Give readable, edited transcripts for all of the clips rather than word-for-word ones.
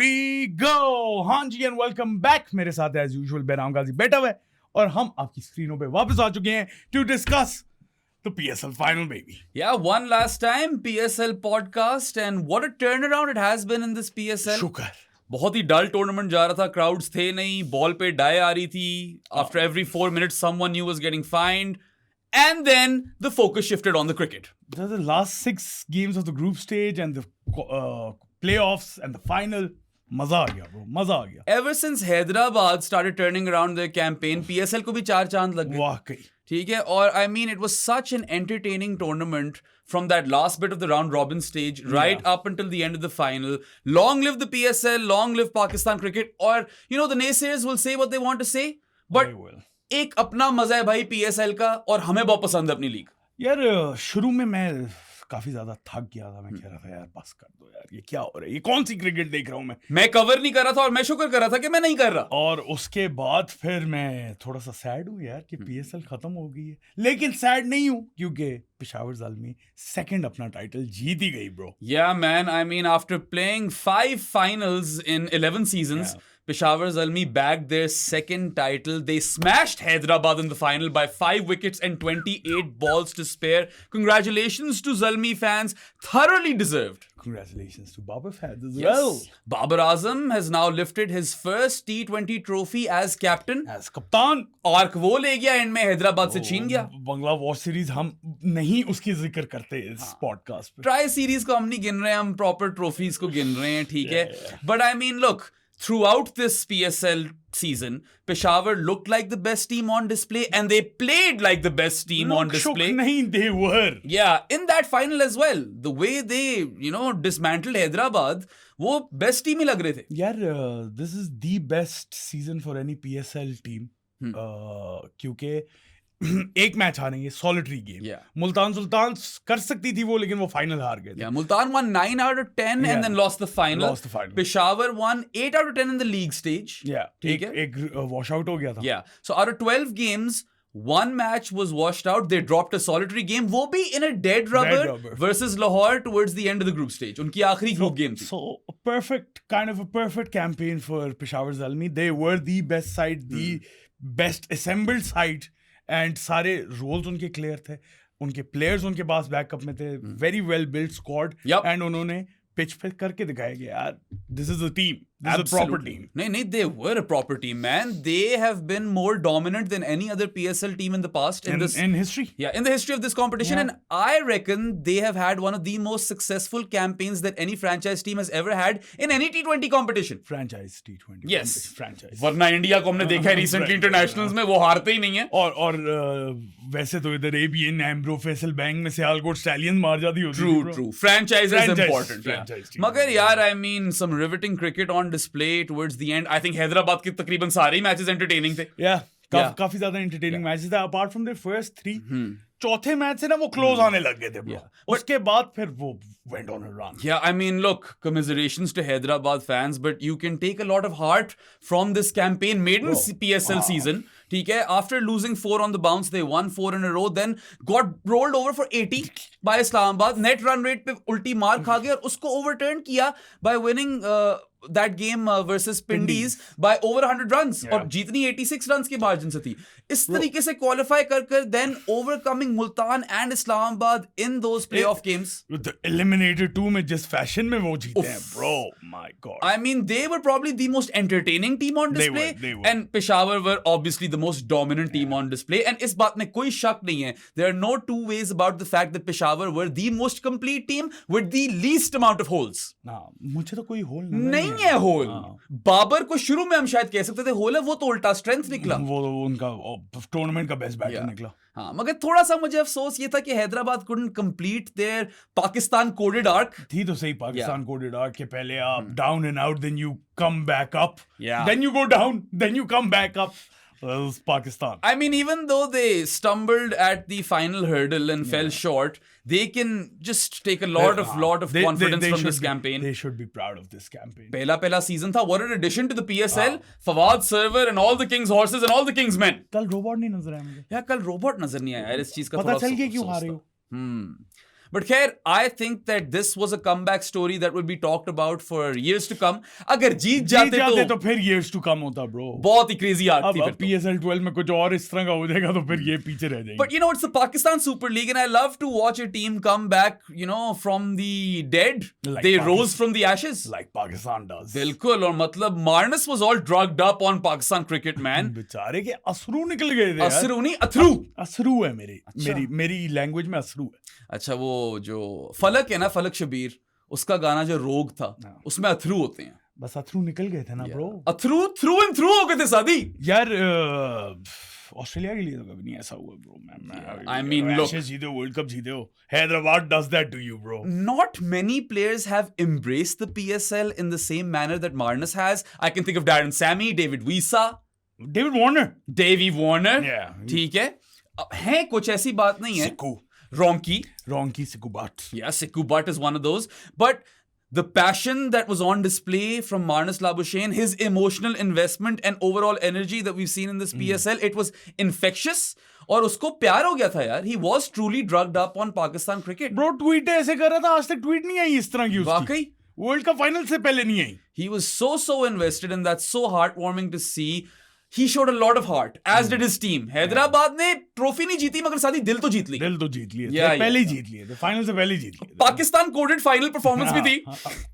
we go! हाँ जी and welcome back. मेरे साथ as usual बेराम गाजी बैठा हुआ है और हम आपकी स्क्रीनों पे वापस आ चुके हैं to discuss the PSL final, baby. Yeah, one last time PSL podcast, and what a turnaround it has been in this PSL. शुक्र. बहुत ही डल टूर्नामेंट जा रहा था, क्राउड्स थे नहीं, बॉल पे डाई आ रही थी. After every 4 minutes someone new was getting fined, and then the focus shifted on the cricket. The last 6 games of the group stage and the playoffs and the final, मजा आ गया bro, मजा आ गया. Ever since Hyderabad started turning around their campaign, PSL को भी 4 चांद लग गए. वाकई. ठीक है, और I mean it was such an entertaining tournament from that last bit of the round robin stage right up until the end of the final. Long live the PSL, long live Pakistan cricket. Or you know, the naysayers will say what they want to say, but एक अपना मजा है भाई PSL का, और हमें बहुत पसंद है अपनी लीग. यार शुरू में मैं काफी ज्यादा थक गया था. मैं कह रहा था यार बस कर दो यार, ये क्या हो रहा है, ये कौन सी क्रिकेट देख रहा हूं मैं कवर नहीं कर रहा था और मैं शुक्र कर रहा था कि मैं नहीं कर रहा. और उसके बाद फिर मैं थोड़ा सा सैड हूँ यार कि PSL खत्म हो गई है. लेकिन सैड नहीं हूँ क्योंकि पेशावर ज़ल्मी सेकंड अपना टाइटल जीत ही गई bro. Yeah man, I mean after playing 5 finals in 11 seasons, Peshawar Zalmi bagged their second title. They smashed Hyderabad in the final by 5 wickets and 28 balls to spare. Congratulations to Zalmi fans. Thoroughly deserved. Congratulations to Babar fans as well. Babar Azam has now lifted his first T20 trophy as captain. As कप्तान. और वो ले गया and में हैदराबाद से छीन गया. बंगला watch series हम नहीं उसकी जिक्र करते इस पॉडकास्ट पे. ट्राई सीरीज को हम नहीं गिन रहे हैं, हम प्रॉपर ट्रॉफीज को गिन रहे हैं. ठीक है, but I mean look, throughout this PSL season, Peshawar looked like the best team on display, and they played like the best team on display. नहीं, they were. Yeah, in that final as well. The way they, you know, dismantled Hyderabad, वो best team ही लग रहे थे. यार, this is the best season for any PSL team. क्योंकि एक match हारेंगे, solitary game. Multan Sultan कर सकती थी वो, लेकिन वो फाइनल हार गए. Multan won 9 out of 10 and then lost the final. Peshawar won 8 out of 10 in the league stage. एक वॉश आउट हो गया था. So out of 12 games, one match was washed out. They dropped a solitary game. वो भी in a dead rubber versus Lahore towards the end of the group stage. उनकी आखिरी group game थी. So kind of a perfect campaign for Peshawar Zalmi. They were the best side, the best assembled side. And सारे roles उनके clear थे, उनके players उनके पास backup में थे. Very well build squad, and उन्होंने पिच पे करके दिखाया कि यार this is a team, this is a proper team. नहीं, they were a proper team, man. They have been more dominant than any other PSL team in the past in history. Yeah, in the history of this competition, and I reckon they have had one of the most successful campaigns that any franchise team has ever had in any T20 competition. Franchise T20. Yes, franchise. वरना India को हमने देखा है recently internationals में, वो हारते ही नहीं है. और वैसे तो इधर ABN, एम्ब्रो, फैसल बैंक में सियालकोट स्टैलियंस मार जाती होती. True. Franchise is important. मगर यार, I mean some riveting cricket on display towards the end. I think Hyderabad के तकरीबन सारे ही मैचेस एंटरटेनिंग थे. काफी ज्यादा एंटरटेनिंग मैचेस थे. अपार्ट फ्रॉम देयर फर्स्ट 3, चौथे मैच से ना वो क्लोज आने लग गए थे ब्रो. उसके बाद फिर वो went on a run. Yeah, I mean look, commiserations to Hyderabad fans, but you can take a lot of heart from this campaign made in PSL season. ठीक है, after losing 4 on the bounce, they won 4 in a row, then got rolled over for 80 by Islamabad. Net run rate पे उल्टी मार खा गए और उसको overturn किया by winning that game versus Pindies by over 100 runs. और जीतनी 86 runs के margin से थी. इस तरीके से qualify कर then overcoming Multan and Islamabad in those playoff games. With the eliminator 2 में जिस fashion में वो जीते हैं bro, my god. I mean they were probably the most entertaining team on display. They were. And Peshawar were obviously the most dominant team on display. And इस बात में कोई शक नहीं है. There are no two ways about the fact that Peshawar were the most complete team with the least amount of holes. मुझे तो कोई होल नहीं है होल. बाबर को शुरू में हम शायद कह सकते थे होल है, वो तो उल्टा स्ट्रेंथ निकला. वो उनका टूर्नामेंट का बेस्ट बैटर निकला. हाँ, मगर थोड़ा सा मुझे अफसोस ये था कि Hyderabad couldn't complete their Pakistan coded arc. थी तो सही पाकिस्तान coded arc के पहले आप down and out, then you come back up, then you go down, then you come back up. Pakistan. I mean, even though they stumbled at the final hurdle and fell short, they can just take a lot of confidence from this campaign. They should be proud of this campaign. पहला season था. What an addition to the PSL. Fawad Server and all the King's horses and all the King's men. कल robot नहीं नजर आया मुझे. यार कल robot नजर नहीं आया यार, इस चीज का पता चल गया क्यों हारे हो. But खैर, I think that this was a comeback story that will be talked about for years to come. अगर जीत जाते तो फिर years to come होता bro. बहुत ही crazy आर्क थी फिर अब PSL 12 में कुछ और इस तरह का हो जाएगा तो फिर ये पीछे रह जाएंगे. But you know, it's the Pakistan Super League, and I love to watch a team come back, you know, from the dead. Like They Pakistan. rose from the ashes. Like Pakistan does. बिल्कुल. और मतलब Marnus was all drugged up on Pakistan cricket, man. बेचारे के असरू निकल गए थे. असरू नहीं, अथरू. असरू है मेरी लैंग्वेज में असरू है. अच्छा, वो जो फलक है ना, फलक शबीर, उसका गाना जो रोग था, उसमें अथरू होते हैं. बस अथरू निकल गए थे ना ब्रो. अथरू थ्रू एंड थ्रू हो गए थे शादी. यार ऑस्ट्रेलिया के लिए तो कभी नहीं ऐसा हुआ ब्रो. I mean, look, जीते हो, वर्ल्ड कप जीते हो. Hyderabad does that to you bro. Not many players have embraced the PSL in the same manner that Marnus has. I can think of Darren Sammy, David Wisa, David Warner. Davy Warner. Yeah. ठीक है कुछ ऐसी बात नहीं है. Siku. Ronki Siku Butt. Yeah, Siku Butt is one of those. But the passion that was on display from Marnus Labuschagne, his emotional investment and overall energy that we've seen in this PSL, it was infectious. और उसको प्यार हो गया था यार. He was truly drugged up on Pakistan cricket. Bro tweet ऐसे कर रहा था, आज तक ट्वीट नहीं आई इस तरह की उसकी. वाकई वर्ल्ड कप फाइनल से पहले नहीं आई. He was so invested, and that's so heartwarming to see. He showed a lot of heart, as did his team. Hyderabad ने ट्रॉफी नहीं जीती, मगर साथ ही दिल तो जीत ली. दिल तो जीत लिए थे, पहले ही जीत लिए थे, फाइनल से पहले जीत लिए. पाकिस्तान कोडेड फाइनल परफॉर्मेंस भी थी.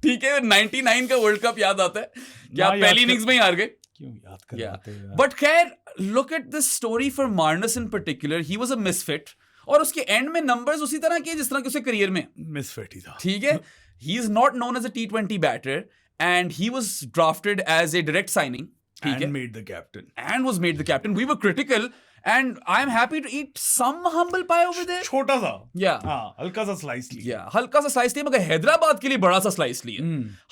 ठीक है, 99 का वर्ल्ड कप याद आता है क्या? पहली इनिंग्स में ही हार गए. क्यों याद कर रहे हैं? बट खैर, look at this story for Marnus in particular. He was a misfit, और उसके एंड में नंबर्स उसी तरह के जिस तरह के उसके करियर में. मिसफिट ही था. ठीक है, he is not known as a T20 batter, and he was drafted as a direct signing. And made the captain. We were critical, and I'm happy to eat some humble pie over there. छोटा सा. Yeah. हल्का सा slice लिया. Yeah, हल्का सा slice लिया, मगर हैदराबाद के लिए बड़ा सा स्लाइस लिया.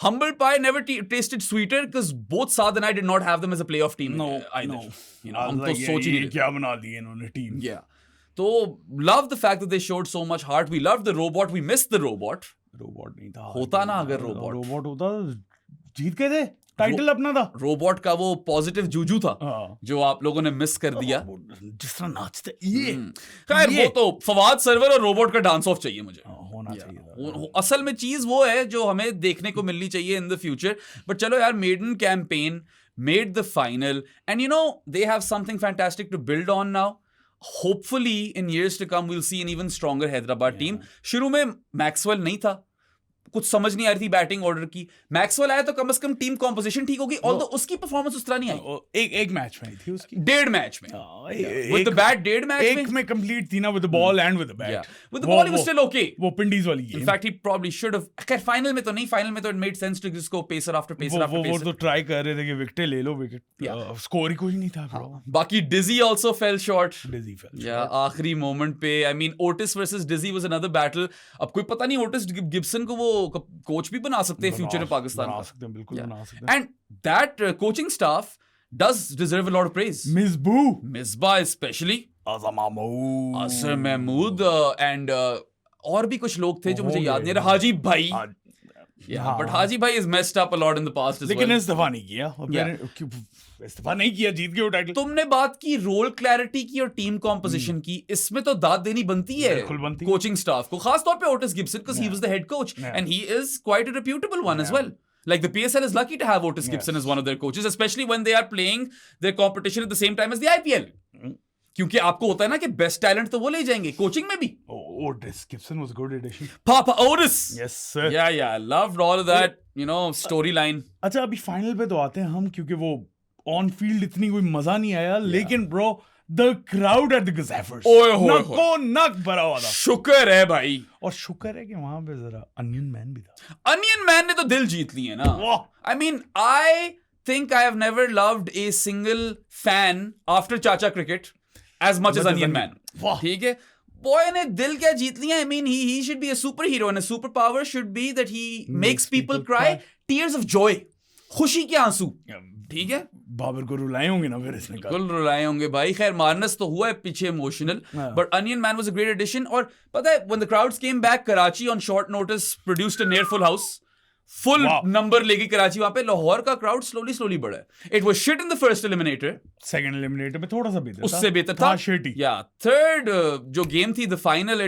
Humble pie never tasted sweeter because both Saad and I did not have them as a playoff team either. You know, हम तो सोच ही नहीं रहे. क्या बना दिए इन्होंने टीम. Yeah. तो love the fact that they showed so much heart. We loved the robot. We missed the robot. Robot नहीं था. होता ना अगर रोबोट होता जीत गए थे. टाइटल अपना था. रोबोट का वो पॉजिटिव जूजू था जो आप लोगों ने मिस कर दिया. जिस तरह नाचते ये. खैर, वो तो फवाद सरवर और रोबोट का डांस ऑफ चाहिए मुझे. होना चाहिए. असल में चीज वो है जो हमें देखने को मिलनी चाहिए इन द फ्यूचर. बट चलो यार, maiden campaign made the final, and you know, they have something fantastic to build on now. Hopefully in years to come we'll see an even stronger Hyderabad team. शुरू में Maxwell नहीं था, कुछ समझ नहीं आ रही थी बैटिंग ऑर्डर की. मैक्सवेल आया तो कम से कम टीम कॉम्पोजिशन ठीक होगी, ऑल्दो उसकी परफॉर्मेंस उस तरह नहीं आई. एक मैच में थी उसकी. 1.5 मैच में विद द बैट. 1.5 मैच एक में कंप्लीट थी ना, with the ball and with the bat. With the ball he was still okay. वो पिंडीज वाली. In fact he probably should have. खैर फाइनल में तो नहीं, फाइनल में तो इट मेड सेंस टू जिसको pacer after pacer after pacer. वो तो ट्राई कर रहे थे कि विकेट ले लो, विकेट स्कोर ही कोई नहीं था ब्रो. बाकी डिजी आल्सो फेल शॉर्ट. डिजी फेल या आखिरी मोमेंट पे. आई मीन ओटिस वर्सेस डिजी वाज अनदर बैटल. अब कोई पता नहीं ओटिस गिब्सन को वो कोच भी बना सकते हैं फ्यूचर में पाकिस्तान. बना सकते हैं, बिल्कुल बना सकते हैं. And that coaching staff does deserve a lot of praise. Misbah especially. Azhar Mahmood and और भी कुछ लोग थे जो मुझे याद नहीं. हाजी भाई. But Haji भाई is messed up a lot in the past as well. लेकिन इस्तीफा नहीं किया. इस्तीफा नहीं किया, जीत गए वो टाइटल. तुमने बात की रोल क्लैरिटी की और टीम कॉम्पोजिशन की. इसमें तो दाद देनी बनती है कोचिंग स्टाफ को, खास तौर पे Otis Gibson, because he was the head coach and he is quite a reputable one as well. Like the PSL is lucky to have Otis Gibson as one of their coaches, especially when they are playing their competition at the same time as the IPL. क्योंकि आपको होता है ना कि best talent तो वो ले जाएंगे कोचिंग में भी. Otis Gibson was a good addition. Papa Otis. Yes sir. Yeah, loved all of that, you know, storyline. अच्छा, अभी फाइनल पे तो आते हैं हम, क्योंकि वो ऑन फील्ड इतनी कोई मजा नहीं आया. लेकिन bro, the crowd at the Gazzafers, नको नक भरा हुआ था. शुक्र है भाई. और शुक्र है कि वहां पे जरा अनियन मैन भी था. अनियन मैन ने तो दिल जीत लिए ना. I mean, I think I have never loved a single fan after Chacha Cricket as much as Onion Man. ठीक है, बॉय ने दिल क्या जीत लिया. I mean, he should be a superhero and a superpower should be that he makes people cry tears of joy. खुशी के आंसू. ठीक है, बाबर को रुलाए होंगे ना फिर इसने. बिल्कुल रुलाए होंगे भाई. खैर, मार्नस तो हुआ है पीछे emotional, but onion man was a great addition. और पता है, when the crowds came back, Karachi on short notice produced a near full house. Full Wow. Number लेके कराची, वहां पे लाहौर का क्राउड स्लोली बढ़ा है. It was shit in the first eliminator, second eliminator में थोड़ा सा बेहतर था. उससे बेहतर था. shitty. Yeah, third जो गेम थी, the final,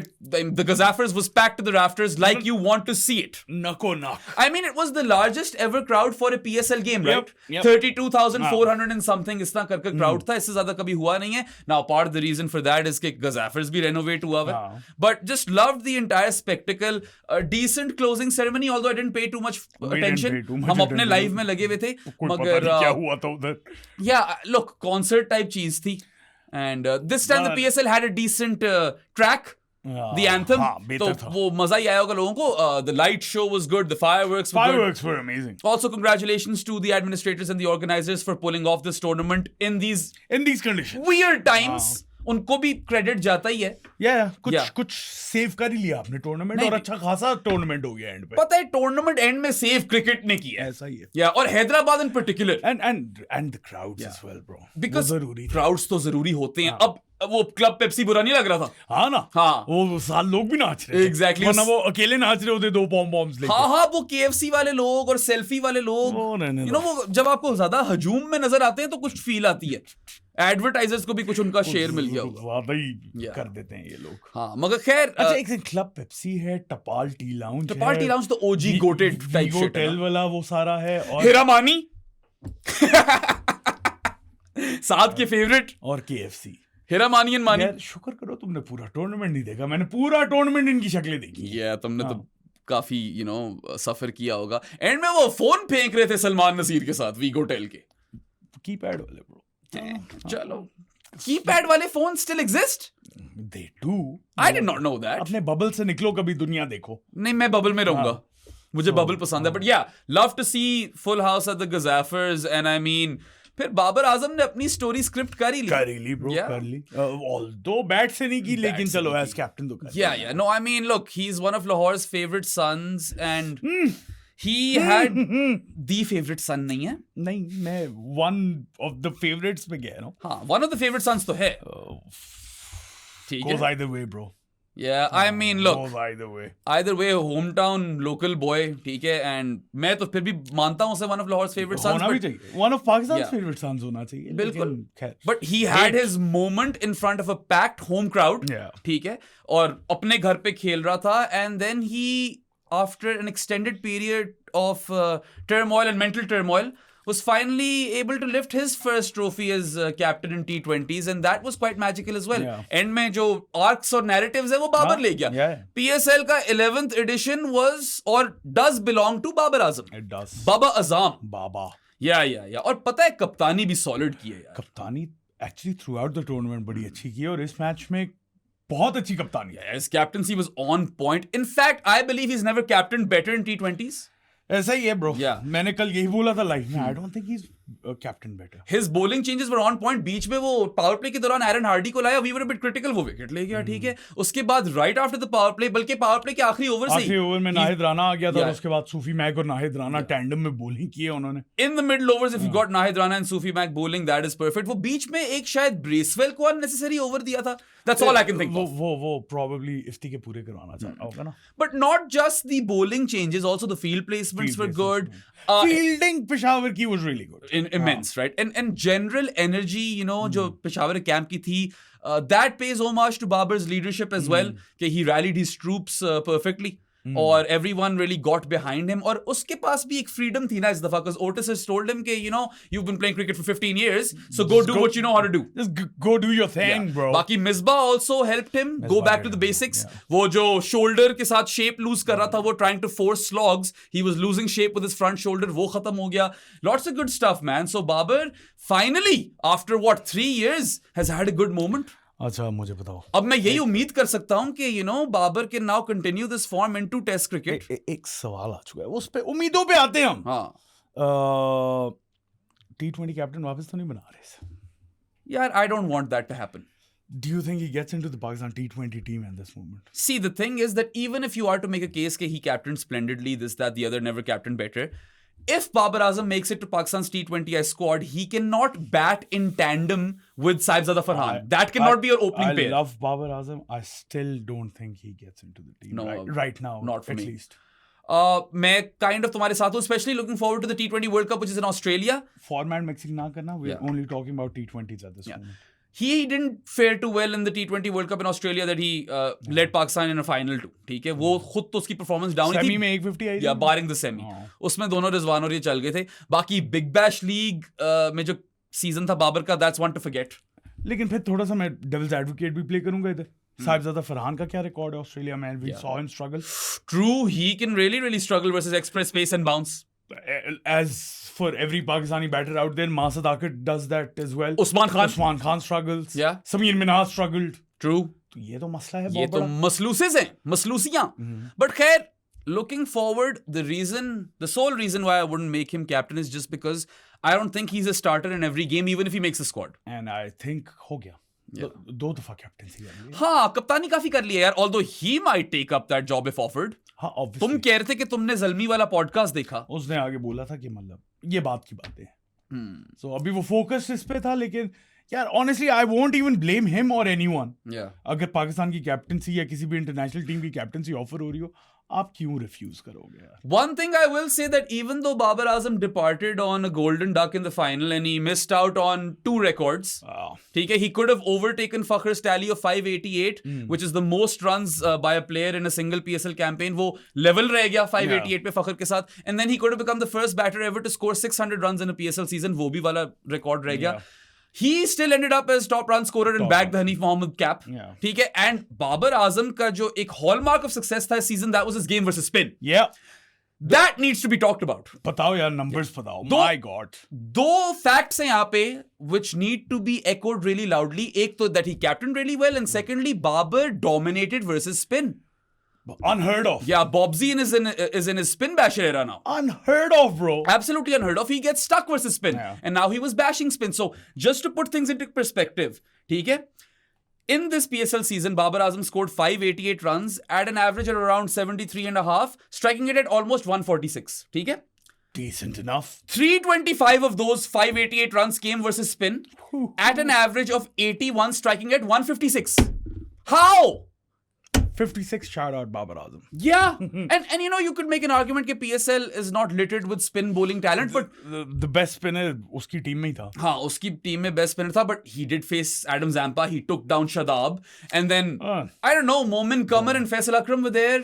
the Gazaffers was packed to the rafters like you want to see it. Nako knock. I mean, it was the largest ever crowd for a PSL game, right? Yep. 32,400 and something इस तरह करके crowd था. इससे ज्यादा कभी हुआ नहीं है. Now, part of the reason for that is कि Gazaffers भी renovate हुआ है. But just loved the entire spectacle. A decent closing ceremony, although I didn't pay too much attention. हम अपने लाइव में लगे हुए थे, मगर क्या हुआ था उधर. yeah, look, concert type चीज थी. And this time the PSL had a decent track, the anthem. तो वो मजा ही आया होगा लोगों को. The light show was good, the fireworks were amazing. Also, congratulations to the administrators and the organizers for pulling off this tournament in these conditions. weird times. उनको भी credit जाता ही है. कुछ सेव कर ही लिया आपने टूर्नामेंट, और अच्छा खासा टूर्नामेंट हो गया एंड पे. पता है, टूर्नामेंट एंड में सेव क्रिकेट ने किया है. ऐसा ही है. या और Hyderabad in particular, and the crowds as well bro, because जरूरी क्राउड्स तो जरूरी होते हैं. अब वो क्लब पेप्सी बुरा नहीं लग रहा था. हाँ ना. हाँ, वो साल लोग भी नाच रहे थे. एग्जैक्टली. वरना वो अकेले नाच रहे होते, 2 पॉम्स लेके. हाँ, वो KFC वाले लोग और सेल्फी वाले लोग, यू नो, वो जब आपको ज्यादा हजूम में नजर आते हैं तो कुछ फील आती है. एडवर्टाइजर्स को भी कुछ उनका शेयर मिल गया. वाकई कर देते हैं ये लोग. हाँ, मगर खैर. अच्छा, एक क्लब पेप्सी है, टपाल टी लाउंज तो OG GOATed type shit hotel वाला वो सारा है, और हिरामानी साथ के फेवरेट, और KFC. हिरामानी एंड मानी. यार शुक्र करो तुमने पूरा टूर्नामेंट नहीं देखा. मैंने पूरा टूर्नामेंट इनकी शक्लें देखी. तुमने तो काफी सफर किया होगा. एंड में वो फोन फेंक रहे थे सलमान नसीर के साथ वीगो टेल के कीपैड वाले ब्रो. चलो, कीपैड वाले phone still exist? They do. I did not know that. अपने बबल से निकलो, कभी दुनिया देखो. नहीं, मैं बबल में रहूंगा. मुझे बबल पसंद है. But yeah, love to see full house at the Gaddafi's. And I mean, फिर बाबर आजम ने अपनी स्टोरी स्क्रिप्ट कर ही ली ब्रो. कर ली. ऑल्दो बैट से नहीं की, लेकिन चलो एज कैप्टन तो कर. Yeah no, I mean look, he is one of Lahore's favourite sons, and he had the favorite son नहीं है. नहीं, मैं one of the favorites पे गया ना. हाँ, one of the favorite sons तो है. ठीक है. Goes either way bro. Yeah, I mean look, goes either way, hometown local boy, ठीक है. and मैं तो फिर भी मानता हूँ उसे one of Lahore's favorite sons. होना भी चाहिए. One of Pakistan's favorite sons होना चाहिए. बिल्कुल. But he had his moment in front of a packed home crowd. ठीक है. और अपने घर पे खेल रहा था, and then he, after an extended period of turmoil and mental turmoil, was finally able to lift his first trophy as captain in T20s, and that was quite magical as well. End में जो arcs और narratives है वो बाबर ले गया. PSL का 11th edition was or does belong to Babar Azam. It does. Baba Azam. Baba. Yeah. और पता है, कप्तानी भी solid की है यार. कप्तानी actually throughout the tournament बड़ी अच्छी की है, और इस मैच में बहुत अच्छी कप्तानी है. His captaincy was on point. In fact, I believe he's never captained better in T20s. ऐसा ही है ब्रो. मैंने कल यही बोला था लाइव में. I don't think he is captain better. His bowling changes were on point. बीच में वो पावर प्ले के दौरान एरन हार्डी को लाया, we were a bit critical, वो विकेट ले गया. ठीक है. उसके बाद right after the power play, बल्कि पावर प्ले के आखिरी ओवर में नाहिद राना आ गया था, और उसके बाद सूफी मैक और नाहिद राना टैंडम में बॉलिंग की है उन्होंने. In the middle overs, if you got Naheed Rana and Sufiyan Muqeem bowling, that is perfect. वो बीच में एक शायद ब्रेसवेल को अननेसेसरी ओवर दिया था. That's all I can think. वो प्रोबेबली इफ्ती के पूरे करवाना चाहता होगा ना. But not just the bowling changes, also the field placements were good. Fielding Peshawar की was really good. Immense, right? And general energy, you know, जो Peshawar camp की थी, that pays homage to Babar's leadership as well. कि he rallied his troops perfectly. और everyone really got behind him. और उसके पास भी एक freedom थी ना इस दफा, because Otis has told him कि, you know, you've been playing cricket for 15 years, so go do what you know how to do. Just go do your thing, bro. बाकी Misbah also helped him go back to the basics. वो जो shoulder के साथ shape lose कर रहा था, वो trying to force slogs, he was losing shape with his front shoulder, वो खत्म हो गया. Lots of good stuff, man. So Babar finally, after what, 3 years, has had a good moment. अच्छा, मुझे बताओ. अब मैं यही उम्मीद कर सकता हूं कि you know Babar can now continue this form into Test cricket. एक सवाल आ चुका है, उस पे उम्मीदों पे आते हैं हम. हाँ. T20 कैप्टन वापस तो नहीं बना रहे? यार, I don't want that to happen. Do you think he gets into the Pakistan T20 team at this moment? See, the thing is that even if you are to make a case that he captained splendidly, this, that, the other, never captained better, if Babar Azam makes it to Pakistan's T20I squad, he cannot bat in tandem with Saibzada Farhan. That cannot be your opening pair. I love Babar Azam. I still don't think he gets into the team right now. Not for me. Least. मैं kind of तुम्हारे साथ हूँ, specially looking forward to the T20 World Cup which is in Australia. Format mixing ना करना, we are Yeah. Only talking about T20s at this moment. He didn't fare too well in the T20 World Cup in Australia that he led Pakistan in a final to. ठीक है, वो खुद तो उसकी performance down ही थी. Semi में 150 आई या barring the semi, उसमें दोनों रिजवान और ये चल गए थे. बाकी बिग बैश लीग में जो सीजन था बाबर का, दैट्स वन टू फॉरगेट. लेकिन फिर थोड़ा सा मैं डेविल्स एडवोकेट भी प्ले करूंगा इधर. साहिबजादा फरहान का क्या रिकॉर्ड है ऑस्ट्रेलिया में? We saw him struggle. True, he can really struggle versus express pace and bounce. As for every Pakistani batter out there, Masad Akit does that as well. Usman Khan struggles. Yeah. Sameer Minhaj struggled. True. तो ये तो मसला है ये बहुत तो बड़ा. मसलूसेस हैं, मसलूसियां. But खैर, looking forward, the sole reason why I wouldn't make him captain is just because I don't think he's a starter in every game, even if he makes a squad. And I think हो गया. दो दफा captaincy कर ली. हाँ, कप्तानी काफी कर लिया यार. Although he might take up that job if offered. हाँ, obviously. तुम कह रहे थे कि तुमने ज़ल्मी वाला पॉडकास्ट देखा. उसने आगे बोला था कि मतलब ये बात की बातें हैं. So अभी वो फोकस इस पे था, लेकिन यार honestly I won't even blame him or anyone. Yeah. अगर पाकिस्तान की कैप्टनसी या किसी भी इंटरनेशनल टीम की कैप्टनसी ऑफर हो रही हो, आप क्यों रिफ्यूज करोगे यार? One thing I will say that even though Babar Azam departed on a golden duck in the final and he missed out on 2 records, ठीक है, he could have overtaken Fakhr's tally of 588, which is the most runs by a player in a single PSL campaign. वो level रह गया 588 पे फखर के साथ, and then he could have become the first batter ever to score 600 runs in a PSL season. वो भी वाला record रह गया. He still ended up as top run scorer and bagged the Hanif Mohammad cap. ठीक है, and Babar Azam का जो एक hallmark of success था इस season, that was his game versus spin. Yeah. That needs to be talked about. बताओ यार, numbers बताओ. My God. दो facts हैं यहाँ पे which need to be echoed really loudly. एक तो that he captained really well, and secondly, Babar dominated versus spin. Unheard of. Yeah, Bobsy is in his spin basher era now. Unheard of, bro. Absolutely unheard of. He gets stuck versus spin. Yeah. And now he was bashing spin. So, just to put things into perspective, ठीक है? In this PSL season, Babar Azam scored 588 runs at an average of around 73.5, striking it at almost 146. ठीक है? Decent enough. 325 of those 588 runs came versus spin at an average of 81, striking at 156. How? 56 shout out Babar Azam. Yeah. and you know, you could make an argument that PSL is not littered with spin bowling talent, but the best spinner उसकी team में ही था. हाँ, उसकी team में best spinner था, but he did face Adam Zampa. He took down Shadab, and then I don't know, Momin Qamar and Faisal Akram were there.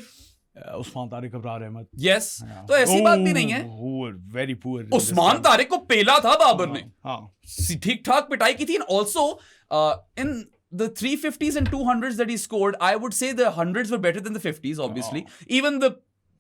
Usman Tariq, Abrar Ahmad. Yes. तो ऐसी बात भी नहीं है. Who were very poor. Usman Tariq को पेला था बाबर ने. हाँ. ठीक ठाक पिटाई की थी, and also in the 350s and 200s that he scored, I would say the 100s were better than the 50s, obviously. Even the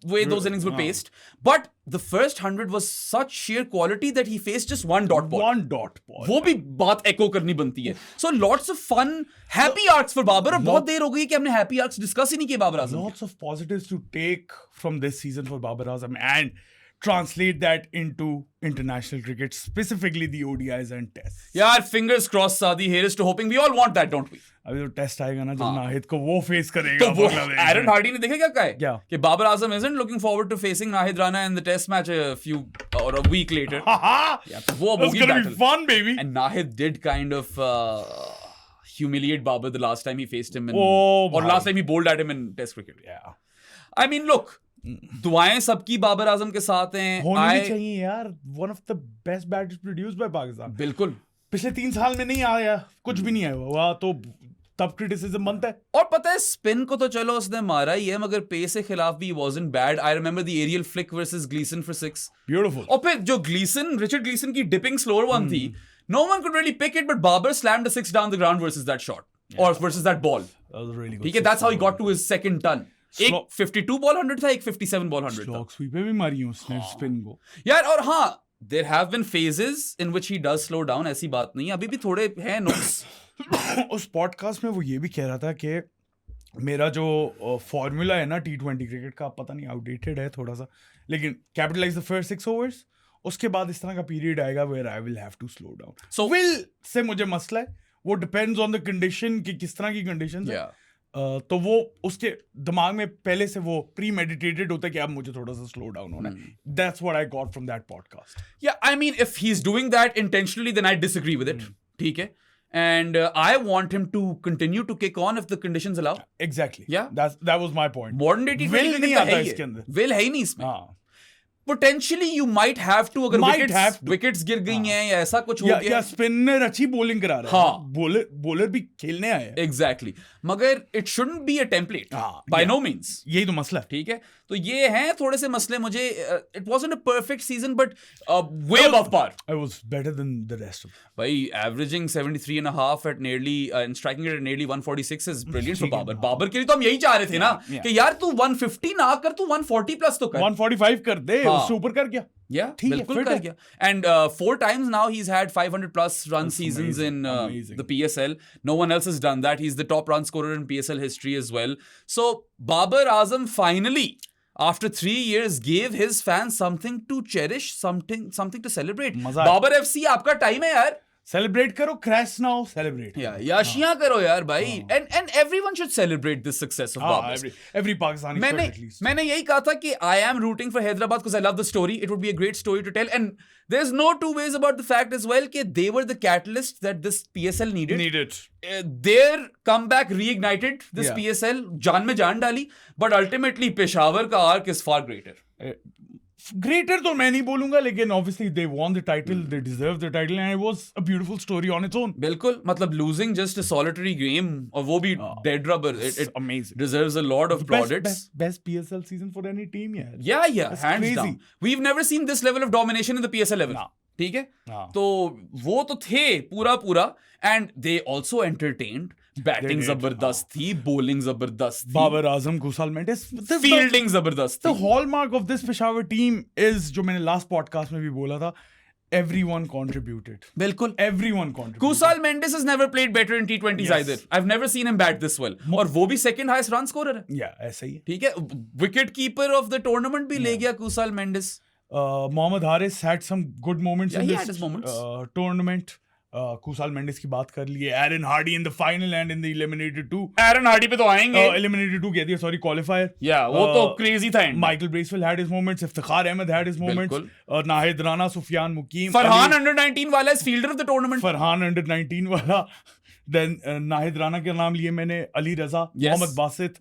way those innings were paced. But the first 100 was such sheer quality that he faced just one dot ball. One dot ball. वो भी बात echo करनी बनती है. So lots of fun, happy arcs for Babar. और बहुत देर हो गई कि हमने happy arcs discuss ही नहीं किए Babar Azam. Lots of positives to take from this season for Babar Azam and translate that into international cricket, specifically the ODIs and tests. यार, fingers crossed, Saadi. Here's to hoping. We all want that, don't we? अभी तो test आएगा ना, जब नाहिद को वो face करेगा. तो वो एरन हार्डी ने देखा क्या कहा है? क्या? कि Babar Azam isn't looking forward to facing Nahid Rana in the test match a few or a week later. Yeah, तो वो That's gonna be fun, baby. And Nahid did kind of humiliate Babar the last time he faced him or last time he bowled at him in test cricket. Yeah. I mean, look, दुआएं सबकी बाबर आजम के साथ हैं. होनी भी चाहिए यार. One of the best batters produced by Pakistan. बिल्कुल. पिछले 3 साल में नहीं आया, कुछ भी नहीं आया हुआ, तो तब क्रिटिसिज्म बनता है. और पता है, स्पिन को तो चलो उसने मारा ही है, मगर पेस के खिलाफ भी wasn't bad. I remember the aerial flick versus Gleeson for 6. Beautiful. और फिर जो Richard Gleeson की dipping slower one थी, no one could really pick it, but Babar slammed a 6 down the ground versus that shot. Or versus that ball. That was a really good. ठीक है, that's how he got to his second ton. एक 52 ball 100 था, एक 57 ball 100 था. Slog SVEEP पे भी मारी उसने स्पिन को. यार, और हाँ, there have been phases in which he does slow down. ऐसी बात नहीं है, अभी भी थोड़े हैं नुक्स. उस पॉडकास्ट में वो ये भी कह रहा था कि मेरा जो फॉर्मूला है ना T20 क्रिकेट का, पता नहीं आउटडेटेड है थोड़ा सा, लेकिन कैपिटलाइज द फर्स्ट 6 ओवर्स, उसके बाद इस तरह का पीरियड आएगा where I will have to slow down. So will say मुझे मसला है, वो डिपेंड्स ऑन द कंडीशन कि किस तरह की कंडीशंस है. तो वो उसके दिमाग में पहले से वो प्री मेडिटेटेड होता है कि अब मुझे थोड़ा सा स्लो डाउन होना है. That's what I got from that podcast. Yeah, I mean, if he's doing that intentionally, then I disagree with it. ठीक है. and I want him to continue to kick on if the conditions allow. Exactly. Yeah. That was my point. Modern day T20 Will cricket नहीं का आता है इसके ये. अंदर. Will है ही नहीं इसमें. हाँ. Potentially you might have to अगर Might have to. wickets गिर गई हैं या ऐसा कुछ हो या गया. स्पिनर अच्छी बॉलिंग करा रहा है. हाँ. बॉलर भी खेलने आए हैं. Exactly. मगर it shouldn't be a template. हाँ, By yeah. no means. यही तो मसला है. ठीक है, तो ये हैं थोड़े से मसले मुझे. It wasn't a perfect season but way above par. I was better than the rest of them. भाई averaging 73 and a half at nearly and striking it at nearly 146 is brilliant for Babar. Babar के लिए तो हम यही चाह रहे थे ना Yeah. कि यार तू 150 ना कर, तू 140 प्लस तो कर. 145 कर दे, हाँ. उससे ऊपर कर गया. Yeah, ठीक है, बिल्कुल fit कर है. गया. And 4 times now he's had 500 plus run That's seasons amazing, in amazing. the PSL. No one else has done that. He's the top run scorer in PSL history as well. So Babar Azam finally, after 3 years, gave his fans something to cherish, something to celebrate. मजा आया. Babar FC आपका time है यार. Celebrate करो, crash ना हो, celebrate. याशियां करो यार भाई. And everyone should celebrate this success of Babar. Every Pakistani fan at least. मैंने यही कहा था कि I am rooting for Hyderabad because I love the story. It would be a great story to tell. And there's no two ways about the fact as well कि they were the catalyst that this PSL needed. Their comeback reignited this Yeah. PSL. जान में जान डाली. But ultimately Peshawar का arc is far greater. Greater तो मैं नहीं बोलूंगा, लेकिन obviously they won the title, they deserve the title, and it was a beautiful story on its own. बिल्कुल, मतलब losing just a solitary game और वो भी dead rubber. It amazing. deserves a lot of plaudits. Best PSL season for any team, यार. Yeah, That's hands crazy. down. We've never seen this level of domination in the PSL level. No. ठीक है? हाँ. तो वो तो थे पूरा and they also entertained. Batting did, जबरदस्त थी, bowling जबरदस्त थी, Babar Azam, Kusal Mendes. fielding जबरदस्त The थी. hallmark of this Peshawar team is, जो मैंने last podcast में भी बोला था, everyone contributed. बिल्कुल. Everyone contributed. Kusal Mendes has never played better in T20s Yes. either. I've never seen him bat this well. और वो भी second highest run scorer है. Yeah, ऐसा ही है. ठीक है, wicket keeper of the tournament भी ले गया Kusal Mendes. Mohammad Haris had some good moments Yeah, in he this had his moments. Tournament. Kusal Mendes की बात कर लिए. Aaron Hardy in the final and in the eliminated 2. Aaron Hardy पे तो आएंगे. Eliminated 2 कहती है, sorry, qualifier. Yeah, वो तो crazy था. Michael Bracewell had his moments. Iftikhar Ahmed had his moments. बिल्कुल. Nahid Rana, Sufyan Mukim. Farhan under 19 वाला is fielder of the tournament. Farhan under 19 वाला. Then Nahid Rana के नाम लिए मैंने. Ali Raza, Yes. Mohammad Basit.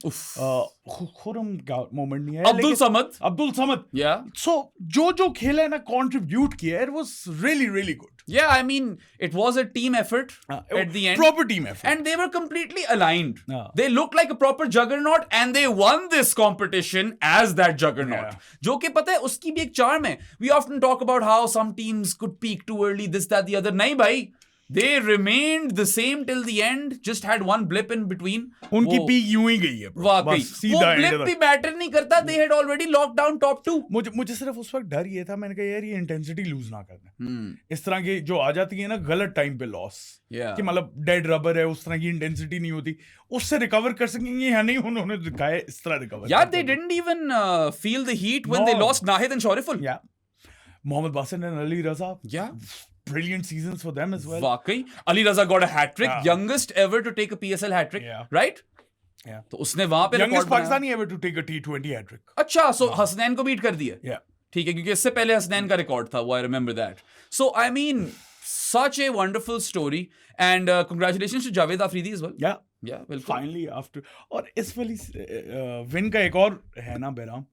Khurram का moment नहीं है. Abdul Samad. Abdul Samad. Yeah. So जो खेला है ना, contribute किया, it was really really good. Yeah, I mean, it was a team effort at the end. Proper team effort. And they were completely aligned. Yeah. They looked like a proper juggernaut and they won this competition as that juggernaut. Yeah. जो कि पता है उसकी भी एक charm है. We often talk about how some teams could peak too early, this, that, the other. नहीं भाई. They remained the same till the end. Just had one blip in between. उनकी वो- पीक यूं ही गई है. वाकई. बस वो सीधा blip end भी तक. मैटर नहीं करता. They had already locked down top 2. मुझे सिर्फ उस वक्त डर ये था, मैंने कहा यार ये इंटेंसिटी लूज ना करना. इस तरह की जो आ जाती है ना गलत टाइम पे लॉस, Yeah. कि मतलब डेड रबर है, उस तरह की इंटेंसिटी नहीं होती, उससे रिकवर कर सकेंगे या नहीं, उन्होंने दिखाया इस तरह recover. Yeah, they didn't even feel the heat when they No. lost Nahid and Shoriful. Yeah. Mohammad Basit and Ali Raza, Yeah. brilliant seasons for them as well. वाकई. Ali Raza got a hat trick, Yeah. youngest ever to take a PSL hat trick, Yeah. right? Yeah. तो उसने वहां पे Youngest record बनाया. Pakistani ever to take a T20 hat trick. अच्छा, so Hasnain को beat कर दिया. Yeah. ठीक है, क्योंकि इससे पहले हसनैन का रिकॉर्ड था वो. I remember that. So I mean, such a wonderful story and congratulations to Javed Afridi as well. Yeah. Yeah, बिल्कुल. Finally after, और इस वाली विन का एक और है ना बेराम,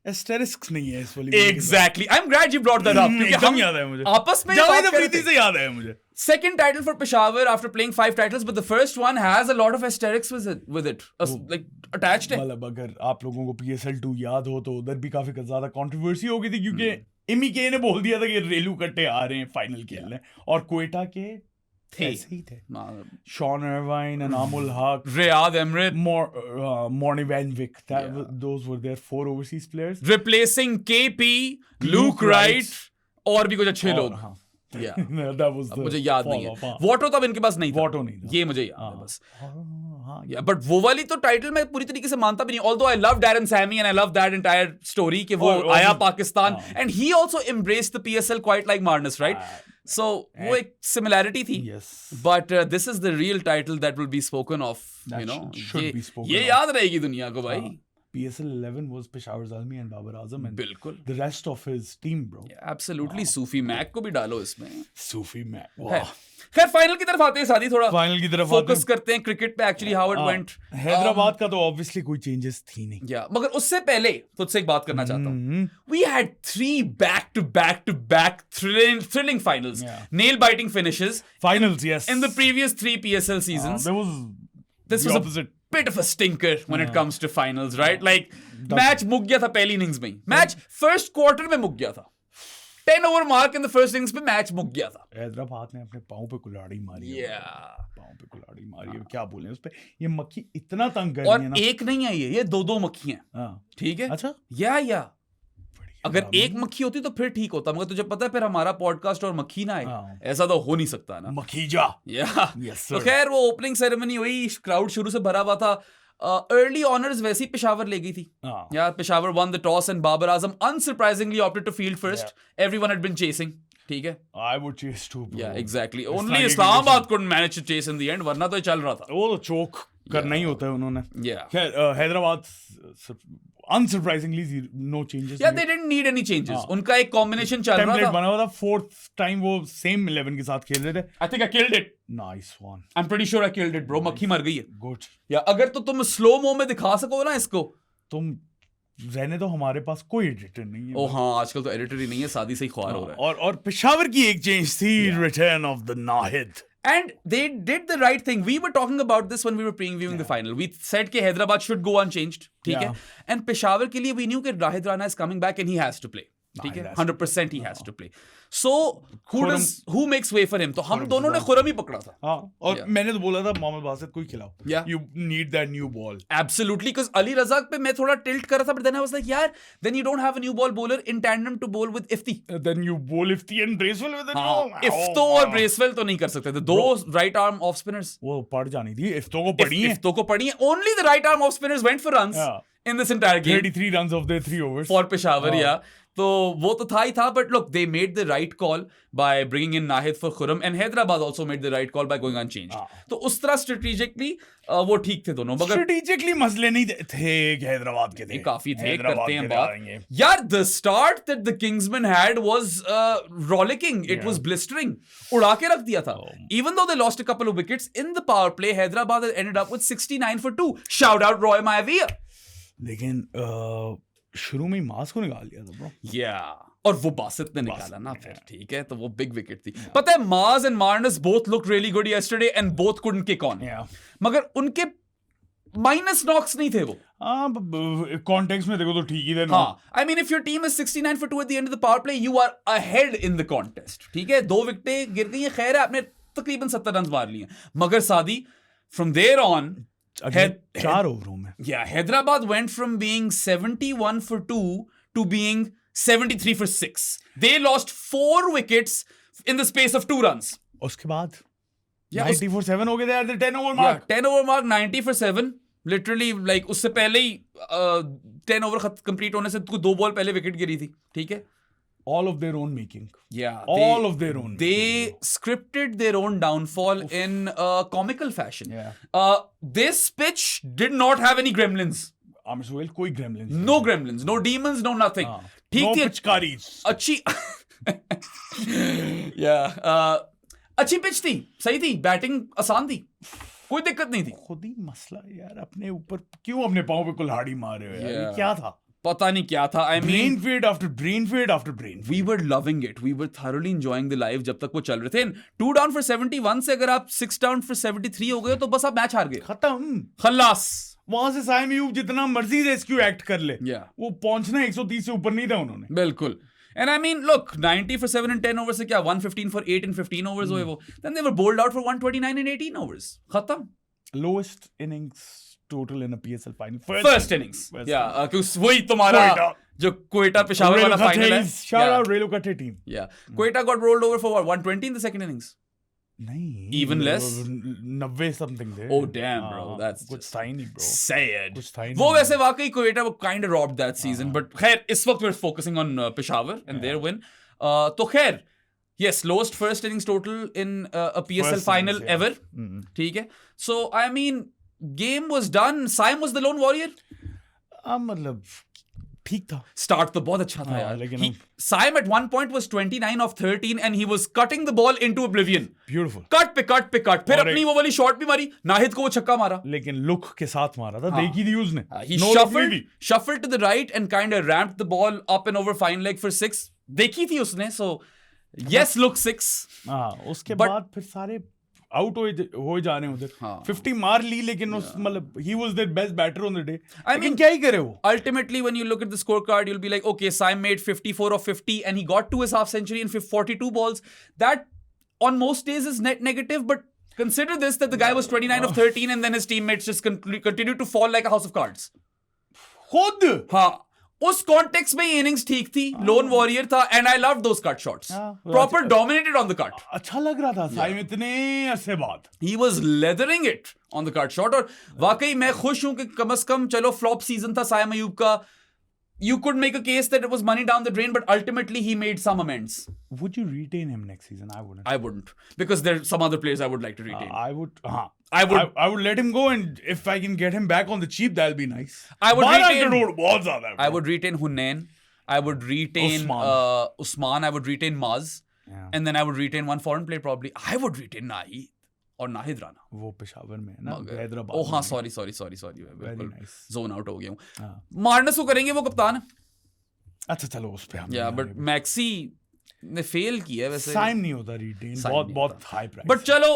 एस्टेरिस्क नहीं है इस वाली win के साथ. Exactly. I'm glad you brought that up. क्योंकि एकदम हम याद है मुझे. आपस में जावेद बात कर रहे अफरीदी थे. से याद है मुझे. Second title for Peshawar after playing 5 titles, but the first one has a lot of aesthetics with it. Like attached है. मतलब अगर आप लोगों को PSL 2 याद हो तो उधर भी काफी ज्यादा कंट्रोवर्सी हो गई थी, क्योंकि इमी के ने बोल दिया था कि रेलू कट्टे आ रहे हैं फाइनल खेलने, और कोयटा के थे. ऐसे ही थे. शॉन इरवाइन, अनामुल हक, Riyad Emirates Morny Van Vick, those were their 4 overseas players. replacing KP, Luke Wright और भी कुछ अच्छे लोग. हाँ. Yeah. That was the मुझे याद नहीं fall off, है. हाँ. वोटो तब इनके पास नहीं था. वोटो नहीं था. ये मुझे याद है बस. हाँ, Yeah, but वो वाली तो टाइटल मैं पूरी तरीके से मानता भी नहीं. Although I love Darren Sammy and I love that entire story कि वो और आया भी- Pakistan and he also embraced the PSL quite like Marnus, right? So वो एक similarity थी. Yes. But this is the real title that will be spoken of. That You know, should be spoken ये of. याद रहेगी दुनिया को भाई. PSL 11 was Peshawar Zalmi and Babar Azam and बिल्कुल the rest of his team, bro. Absolutely Sufiyan Muqeem को भी डालो इसमें Sufi man. है। खैर फाइनल की तरफ आते हैं सादी थोड़ा फाइनल की तरफ फोकस करते हैं क्रिकेट पे actually how it went Hyderabad का तो ऑब्वियसली कोई चेंजेस थी नहीं। या मगर उससे पहले तुझसे एक बात करना चाहता हूँ we had 3 back-to-back thrilling finals nail biting finishes Finals, yes. in the previous 3 PSL seasons There was this the was opposite. a bit of a stinker when it comes to finals right like match मुक गया था पहली innings में match first quarter में मुक गया था 10 over mark in the first innings में मैच मुक गया था हैदराबाद ने अपने पाँव पे कुल्हाड़ी मारी है। पाँव पे कुल्हाड़ी मारी है, क्या बोले उस पे। ये मक्खी इतना तंग कर रही है और ना। एक नहीं आई है ये 2 मक्खियां हाँ, ठीक है अच्छा या बढ़िया अगर हरामी। एक मक्खी होती तो फिर ठीक होता मगर तुझे पता है फिर हमारा पॉडकास्ट और मक्खी ना आए हाँ। ऐसा तो हो नहीं सकता ना मखीजा। या Yes, तो sir. खैर वो ओपनिंग सेरेमनी हुई क्राउड शुरू से भरा हुआ था अर्ली ऑनर्स वैसे ही पेशावर ले गई थी हाँ। यार Peshawar won the toss and Babar Azam unsurprisingly opted to field first everyone had been chasing ठीक है I would chase too, bro. yeah exactly इस only तरह की Islamabad couldn't manage to chase in the end वरना तो ये चल रहा था वो तो चोक करना ही होता है उन्होंने। yeah खैर Hyderabad unsurprisingly no changes। yeah they didn't need any changes उनका एक कॉम्बिनेशन चल रहा टेम्पलेट था बना हुआ था, फोर्थ टाइम वो सेम 11 के साथ खेल रहे थे। I think I killed it nice one, I'm pretty sure I killed it bro मक्खी मर गई है गुड। या अगर तो तुम स्लो मो में दिखा सको ना इसको तुम रहने तो हमारे पास कोई एडिटर नहीं है। ओ हाँ आजकल तो एडिटर ही नहीं है शादी से ही ख्वार हो रहा है और पेशावर की एक चेंज थी, return of the Nahid. And they did the right thing. We were talking about this when we were previewing the final. We said that Hyderabad should go unchanged. ठीक है? And Peshawar के लिए we knew that Rahid Rana is coming back and he has to play. ठीक है? 100% he has to play. So who makes way for him? तो हम दोनों ने खुरम ही पकड़ा था. हाँ, और मैंने तो बोला था मोहम्मद बासित को ही खिलाओ. Yeah. You need that new ball. Absolutely, because Ali Razak पे मैं थोड़ा tilt कर रहा था, but then I was like, यार, then you don't have a new ball bowler in tandem to bowl with Ifti. Then you bowl Ifti and Bracewell with it. Ifto और Bracewell तो नहीं कर सकते थे. दो right arm off spinners. वो पड़ जानी थी. Ifto को पड़ी है. Ifto को पड़ी है. Only the right arm off spinners went for runs in this entire game. 33 runs of their 3 overs. For Peshawar, yeah. तो वो तो था ही था, but look, they made the right call by bringing in Nahid for Khurram, and Hyderabad also made the right call by going unchanged. तो उस तरह strategically वो ठीक थे दोनों, मगर strategically मसले नहीं थे हैदराबाद के थे. काफी थे, करते हैं बात. यार, the start that the Kingsmen had was rollicking. It was blistering. उड़ा के रख दिया था. Even though they lost a couple of wickets in the power play, Hyderabad ended up with 69 for 2. Shout out Roy Maivia. लेकिन शुरू में ही मास को निकाल दिया था ब्रो. और वो बासित ने निकाला ना फिर, ठीक है, तो वो बिग विकेट थी. पता है, Mars and Marnus both look really good yesterday and both couldn't kick on. मगर उनके माइनस नॉक्स नहीं थे वो. कॉन्टेक्स्ट में देखो तो ठीक ही थे. हाँ, I mean if your team is 69 for 2 at the end of the power play, you are ahead in the contest. ठीक है, 2 विकेटें गिर गई हैं, खैर है, आपने तकरीबन 70 रन मार लिए. मगर सादी, फ्रॉम देयर ऑन 4 ओवरों में, Hyderabad went from being 71 for 2 to being 73 for 6. They lost 4 wickets in the space of 2 runs. उसके बाद 90 for 7 हो गए थे at the 10 over mark. 10 over mark, 90 for 7. Literally, like उससे पहले ही 10 over कंप्लीट होने से 2 बॉल पहले विकेट गिरी थी. ठीक है, all of their own making. All of their own. They scripted their own downfall in a comical fashion. This pitch did not have any gremlins. कोई gremlins. No gremlins, no demons, no nothing. ठीक थी, पिचकारीज. अच्छी अच्छी pitch थी, सही थी, batting आसान थी, कोई दिक्कत नहीं थी. खुद ही मसला यार, अपने ऊपर क्यों अपने पाँव पे कुल्हाड़ी मार रहे हो यार? क्या था? पता नहीं क्या था. I mean, brain fade after brain fade after brain fade. We were loving it. We were thoroughly enjoying the live जब तक वो चल रहे थे. 2 down for 71 से अगर आप 6 down for 73 हो गए तो बस आप मैच हार गए. खत्म, खल्लास. वहां से साइम यूब जितना मर्जी रेस्क्यू एक्ट कर ले, वो पहुंचना 130 से ऊपर नहीं था उन्होंने. बिल्कुल. And I mean, look, 90 for 7 and 10 overs से क्या 115 for 8 and 15 overs हुए वो. Then they were bowled out for 129 and 18 overs. खत्म. Lowest innings total in a PSL final. First innings. क्योंकि वही तुम्हारा जो कोयटा पेशावर वाला फाइनल है. Shout out Relucate team. Koita got rolled over for what, 120 in the second innings? नहीं, even less. 90 something थे. Oh damn, bro, that's कुछ था ही नहीं bro. Sad. वो वैसे वाकई कोयटा वो kind of robbed that season, but खैर इस वक्त we're focusing on Peshawar and their win. तो खैर, yes, lowest first innings total in a PSL final ever. ठीक है. So I mean, game was done. Saim was the lone warrior. मतलब ठीक था. Start तो बहुत अच्छा था यार. लेकिन Saim at one point was 29 of 13 and he was cutting the ball into oblivion. Beautiful. Cut पे कट. फिर अपनी वो वाली शॉट भी मारी. नाहिद को वो छक्का मारा. लेकिन लुक के साथ मारा था. देखी थी उसने. He shuffled to the right and kind of ramped the ball up and over fine leg for 6. देखी थी उसने. So yes, look 6. उसके बाद फिर सारे आउट हो जा रहे हैं उधर. 50 मार ली लेकिन उस मतलब he was their best batter on the day. लेकिन क्या ही करे वो. Ultimately when you look at the scorecard you'll be like okay, Saim made 54 of 50 and he got to his half century in 42 balls. That on most days is net negative, but consider this, that the guy was 29 of 13 and then his teammates just continued to fall like a house of cards. खुद. हाँ, उस context में innings ठीक थी. Lone warrior था and I love those cut shots. Proper dominated on the cut. अच्छा लग रहा था साइम इतने अरसे बाद. He was leathering it on the cut shot. और वाकई मैं खुश हूं कि कम से कम चलो फ्लॉप सीजन था साइम अयूब का. You could make a case that it was money down the drain, but ultimately he made some amends. Would you retain him next season? I wouldn't. Because there are some other players I would like to retain. I would let him go, and if I can get him back on the cheap, that'll be nice. I would retain Hunain. I would retain Usman. I would retain Maz. Yeah. And then I would retain one foreign player probably. I would retain Nahi. और नाहिद राना. वो पेशावर में है ना, हैदराबाद. ओह हाँ, sorry Very nice. Zone out हो गया हूँ. Marnus को करेंगे, वो कप्तान. अच्छा चलो उस पे हम. या बट मैक्सी ने फेल किया वैसे. साइम नहीं होता रिटेन. बहुत हाई प्राइस. बट चलो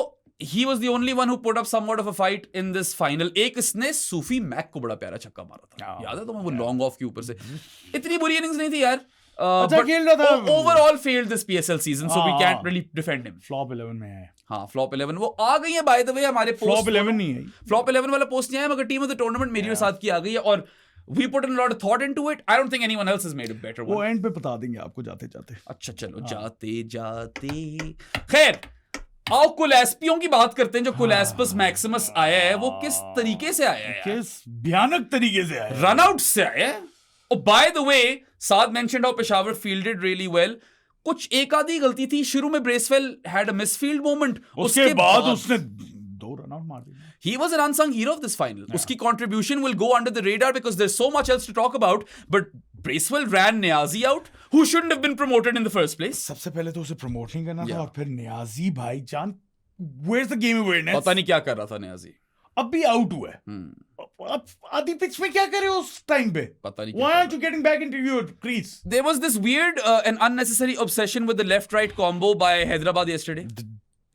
he was the only one who put up somewhat of a fight in this final. एक इसने सूफी मैक को बड़ा प्यारा छक्का मारा था. याद है तुम्हें वो लॉन्ग ऑफ के ऊपर से. इतनी बुरी इनिंग्स नहीं थी यार. अच्छा खेल रहा था. Overall failed this PSL season, so we can't really defend him. Flop 11 में है. हाँ, Flop 11 वो आ गई है by the way हमारे post. Flop 11 नहीं है. Flop 11 वाला post नहीं आया, मगर team of the tournament मेरी और साथ की आ गई है. और we put in a lot of thought into it. I don't think anyone else has made a better one. वो end पे बता देंगे आपको जाते जाते. अच्छा चलो जाते. खैर, आओ कुलैस्पियों की बात करते हैं. जो कुलैस्पस मैक्सिमस आया है वो किस तरीके से आया है? किस भयानक तरीके से आया है. रन आउट से आया है. Oh, by the way, Saad mentioned how Peshawar fielded really well. कुछ एक आधी गलती थी शुरू में. Bracewell had a misfield moment. उसके बाद उसने 2 रन आउट मार दिए. He was an unsung hero of this final. उसकी contribution will go under the radar because there's so much else to talk about. But Bracewell ran Niazi out, who shouldn't have been promoted in the first place. सबसे पहले तो उसे promote नहीं करना था. और फिर नियाजी भाई जान, where's the game awareness? पता नहीं क्या कर रहा था नियाजी. अब भी आउट हुआ है. अब आधी पिच में क्या करे उस टाइम पे? पता नहीं. Why aren't you getting back into your crease? There was this weird and unnecessary obsession with the left-right combo by Hyderabad yesterday.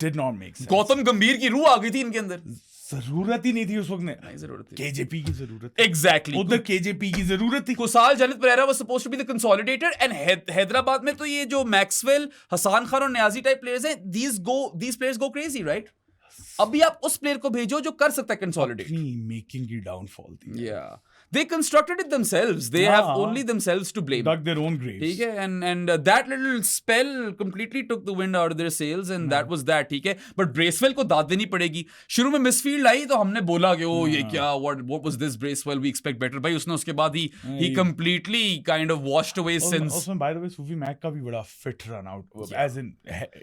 Did not make sense. Gautam गंभीर की रूह आ गई थी इनके अंदर. जरूरत ही नहीं थी उस वक्त. नहीं जरूरत थी. केजेपी की जरूरत. Exactly. उधर केजेपी की जरूरत थी. कुसाल जनित Perera was supposed to be the consolidator, and Hyderabad में तो ये जो मैक्सवेल, हसान खान और नियाजी टाइप प्लेयर्स हैं, these players go crazy, right? अभी आप उस प्लेयर को भेजो जो कर सकता है कंसोलिडेट. मेकिंग की डाउनफॉल थी. Yeah. They constructed it themselves. They have only themselves to blame. Dug their own graves. ठीक है. And that little spell completely took the wind out of their sails, and that was that. ठीक है. But Bracewell को दाद देनी पड़ेगी. शुरू में मिसफील्ड आई तो हमने बोला कि ये क्या, what was this Bracewell, we expect better. भाई उसने उसके बाद he completely kind of washed away since. उसमें by the way Sufi Mac का भी बड़ा fit run out, as in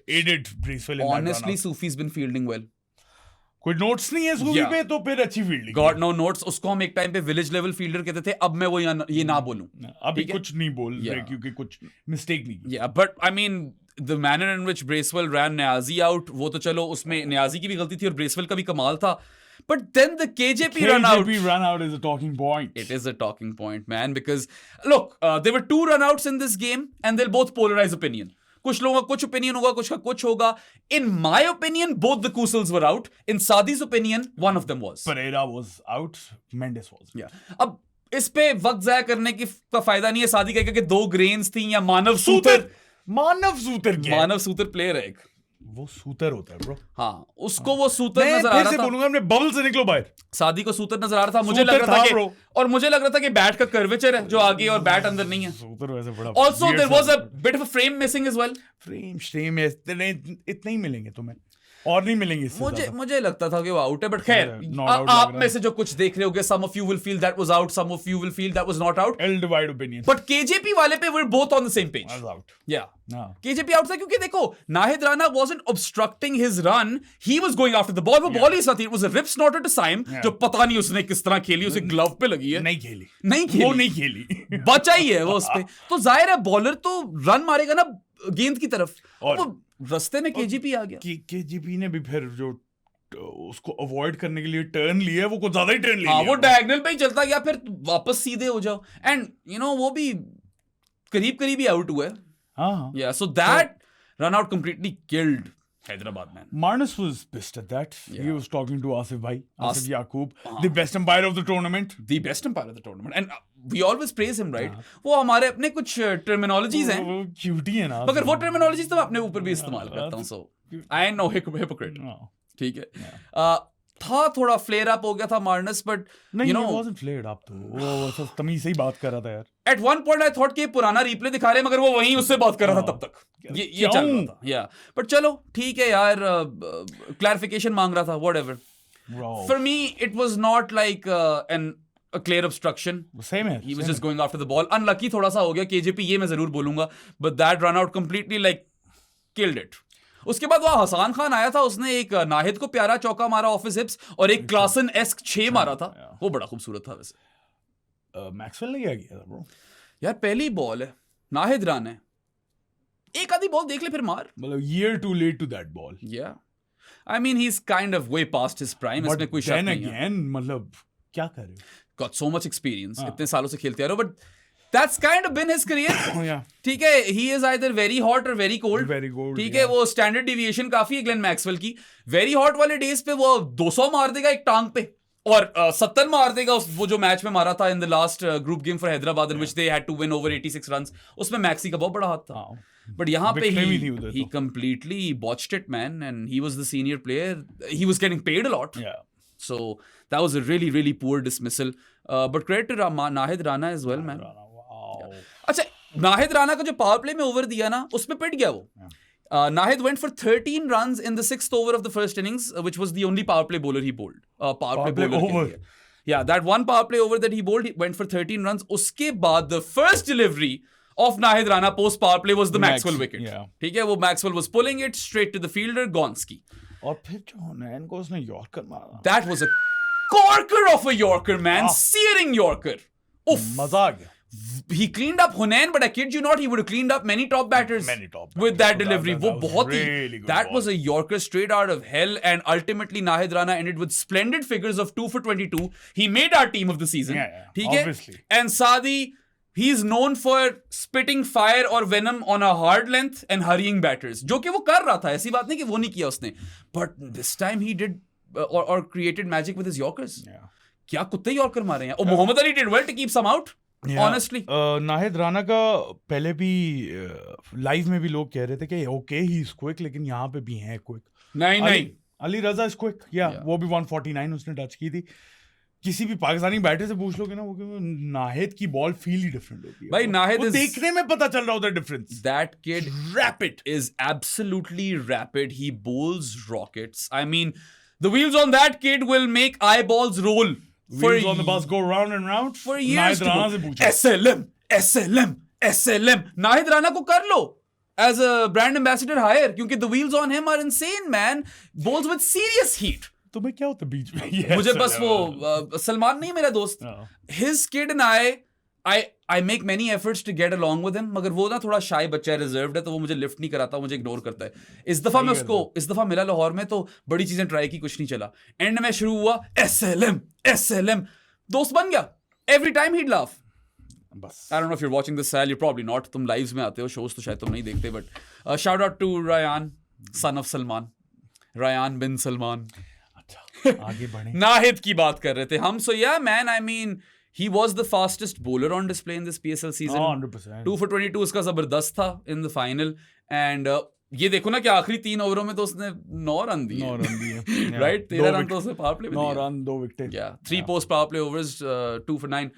aided Bracewell in that run out. Honestly, Sufi's been fielding well. कोई notes नहीं है सूफी पे तो फिर अच्छी फील्डिंग. God know notes. उसको हम एक टाइम पे विलेज लेवल फील्डर कहते थे. अब मैं वो ये ना बोलूं. अभी कुछ नहीं बोल रहे क्योंकि कुछ मिस्टेक नहीं. Yeah, but I mean the manner in which Bracewell ran Niazi out, वो तो चलो उसमें Niazi की भी गलती थी और Bracewell का भी कमाल था. But then the KJP run out is a talking point. It is a talking point, man, because look, there were 2 run outs in this game and they'll both polarize opinion. कुछ लोगों का कुछ opinion होगा, कुछ का कुछ होगा. In my opinion, both the Kusals were out. In Sadi's opinion, one of them was. Pereira was out. Mendes was. Yeah. अब इस पे वक्त जाया करने की फायदा नहीं है. सादी कहेगा कि 2 ग्रेन्स थी या मानव सूतर प्लेयर है एक. वो सूतर होता है ब्रो. हाँ, उसको वो सूतर नजर आ रहा था. बोलूंगा अपने बबल से निकलो बाहर. सादी को सूतर नजर आ रहा था. मुझे लग रहा था कि बैट का कर्वेचर है जो आगे और बैट अंदर नहीं है. सूतर वैसे बड़ा. Also there was a bit of a frame missing as well. Frame इतने ही मिलेंगे तुम्हें. और नहीं मिलेंगे इससे मुझे लगता था कि वो आउट है, बट खैर आप में से जो कुछ देख रहे होगे, some of you will feel that was out, some of you will feel that was not out. I'll divide opinions. But KJP वाले पे we're both on the same page. Was out. Yeah. No. KJP out था क्योंकि देखो Nahid Rana wasn't obstructing his run, he was going after the ball. वो ball ही साथ, it was a rip snorter to Saim, जो पता नहीं उसने किस तरह खेली, उसे ग्लव पे लगी है. नहीं खेली वो नहीं खेली बचा ही है वो उस पे. तो जाहिर है बॉलर तो रन मारेगा ना गेंद की तरफ, और वो रास्ते में KGP आ गया. KGP ने भी फिर जो उसको अवॉइड करने के लिए टर्न लिया, वो कुछ ज्यादा ही टर्न लिया. वो डायगोनल पे ही चलता गया, फिर वापस सीधे हो जाओ, एंड यू नो वो भी करीब ही आउट हुआ है. Yeah, so that run out completely killed Hyderabad, man. Marnus was pissed at that. Yeah. He was talking to Asif Bhai, Asif Yaqub, the best umpire of the tournament. The best umpire of the tournament. And we always praise him, right? वो हमारे अपने कुछ terminologies हैं. वो cutie है ना. मगर वो terminologies तो मैं अपने ऊपर भी इस्तेमाल करता हूँ. So I am no hypocrite. ठीक है. था थोड़ा फ्लेयर अप हो गया था Marnus, but you no wasn't flared up. तो वो तमीज से ही बात कर रहा था यार. At one point I thought कि पुराना रिप्ले दिखा रहे, मगर वो वहीं उससे बात कर रहा था तब तक. ये चल रहा था. या बट चलो ठीक है यार, क्लैरिफिकेशन मांग रहा था. Whatever. For me it was not like an a clear obstruction. Same है. He was just going after the ball. Unlucky थोड़ा सा हो गया KJP, ये मैं जरूर बोलूंगा, but that run out completely like killed it. उसके बाद वह हसान खान आया था, उसने एक नाहिद को प्यारा चौका मारा ऑफ हिज हिप्स और एक क्लासन एस्क 6 मारा था. वो बड़ा खूबसूरत था. वैसे मैक्सवेल ने क्या किया था ब्रो? यार पहली बॉल है, नाहिद राना है, एक आधी बॉल देख ले फिर मार. मतलब year too late to that ball. Yeah, I mean he's kind of way past his prime. इसमें कोई शक नहीं है. Again, मतलब क्या कर रहे हो? Got so much experience. इतने सालों से खेलते आ रहे हो, but that's kind of been his career. Yeah. ठीक है, he is either very hot or very cold. Very cold. ठीक है, वो स्टैंडर्ड डिविएशन काफी है ग्लेन मैक्सवेल की. वेरी हॉट वाले डेज पे वो 200 मार देगा एक टांग पे, और 70 मार देगा वो जो मैच में मारा था in the last group game for Hyderabad, in which they had to win over 86 runs. उसमें मैक्सी का बहुत बड़ा हाथ था. बट यहाँ पे he completely botched it, man, and he was the senior player. He was getting paid a lot. Yeah. So that was a really poor dismissal. But credit to Nahid Rana as well, man. अच्छा, नाहिद राना का जो power play में over दिया ना, उसमें पिट गया वो. Nahid went for 13 runs in the 6th over of the first innings, which was the only power play bowler he bowled. Power play over. Yeah, that one power play over that he bowled, he went for 13 runs. उसके बाद the first delivery of Nahid Rana post power play was the Maxwell wicket. ठीक है, वो Maxwell was pulling it straight to the fielder, Gonski. और फिर जो हुनैन को उसने यॉर्कर मारा. That was a corker of a Yorker, man. Searing Yorker. Oof. मजा आ गया. He cleaned up Hunain, but I kid you not, he would have cleaned up many top batters with that delivery. That was really good. That was a Yorker straight out of hell, and ultimately Nahid Rana ended with splendid figures of 2 for 22. He made our team of the season. Yeah, obviously. And Saadi, he's known for spitting fire or venom on a hard length and hurrying batters. जो कि वो कर रहा था, ऐसी बात नहीं कि वो नहीं किया उसने. But this time he did or created magic with his Yorkers. क्या कुत्ते Yorker मारे हैं. और Mohammad Ali did well to keep some out. Honestly, Nahid Rana का पहले भी लाइव में भी लोग कह रहे थे कि ओके ही इज क्विक, लेकिन यहाँ पे भी है क्विक. नहीं अली रजा इज क्विक. वो भी 149 उसने टच की थी. किसी भी पाकिस्तानी बैटर से पूछ लोगे ना, वो नाहिद की बॉल फील ही डिफरेंट होती है. भाई नाहिद देखने में पता चल रहा होता है difference. That kid rapid is absolutely rapid. He bowls rockets. I mean the wheels on that kid will make eyeballs roll. Wheels on the bus go round and round. For years Nahid Rana से पूछो. SLM. Nahid Rana को कर लो as a brand ambassador hire, क्योंकि the wheels on him are insane, man. Bowls with serious heat. तुम्हें क्या होता बीच में? मुझे बस वो सलमान नहीं मेरा दोस्त. His kid and I make many efforts to get along with him, मगर वो ना थोड़ा shy बच्चा है, reserved है, तो वो मुझे लिफ्ट नहीं कराता, मुझे इग्नोर करता है. इस दफा मिला लाहौर में तो बड़ी चीजें ट्राई की, कुछ नहीं चला. एंड में शुरू हुआ SLM. दोस्त बन गया. Every time he'd laugh. बस. I don't know if you're watching this, Sal. You're probably not. तुम lives में आते हो, shows तो शायद तुम नहीं देखते, but shout out to Ryan, son of Salman. Ryan bin Salman. अच्छा, आगे बढ़े. नाहिद की बात कर रहे थे हम. So yeah, man, I mean, he was the fastest bowler on display in this PSL season. 100%. 2 for 22 उसका जबरदस्त था in the final. And ये देखो ना कि आखिरी 3 ओवरों में तो उसने 9 रन दिए. 9 रन दिए. Right? 13 रन तो उसने पावर प्ले में दिए. 9 run, 2 wicket. Yeah, 3 post power play overs, 2 for 9.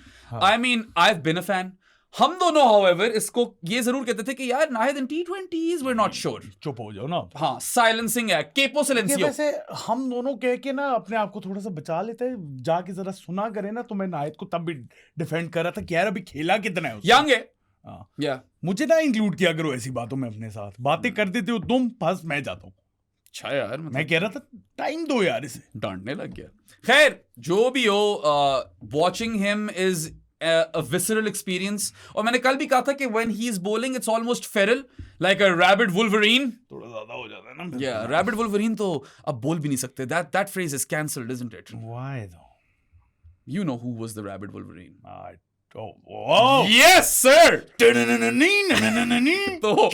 I mean, I've been a fan. हम दोनों however इसको ये जरूर कहते थे कि यार नाहिद इन T20s we're not sure. चुप हो जाओ ना। हाँ, silencing act, capo कि silencio. वैसे हम दोनों कह के ना अपने आप को थोड़ा सा बचा लेते हैं, जाके जरा सुना करे ना, तो मैं नाहिद को तब भी डिफेंड कर रहा था कि यार अभी खेला कितना है उसने। Young है. हाँ। Yeah. मुझे ना इंक्लूड किया करो ऐसी बातों में अपने साथ, बातें कर देते हो तुम, बस मैं जाता हूँ। अच्छा यार, मैं कह रहा था टाइम दो यार इसे। डांटने लग गया। खैर जो भी हो, watching him is a visceral experience. और मैंने कल भी कहा था कि when he is bowling it's almost feral, like a rabid Wolverine. थोड़ा ज्यादा हो जाता है ना। Yeah, rabid Wolverine तो अब बोल भी नहीं सकते. That phrase is cancelled, isn't it? Why though? You know who was the rabid Wolverine? Oh. Yes sir. तो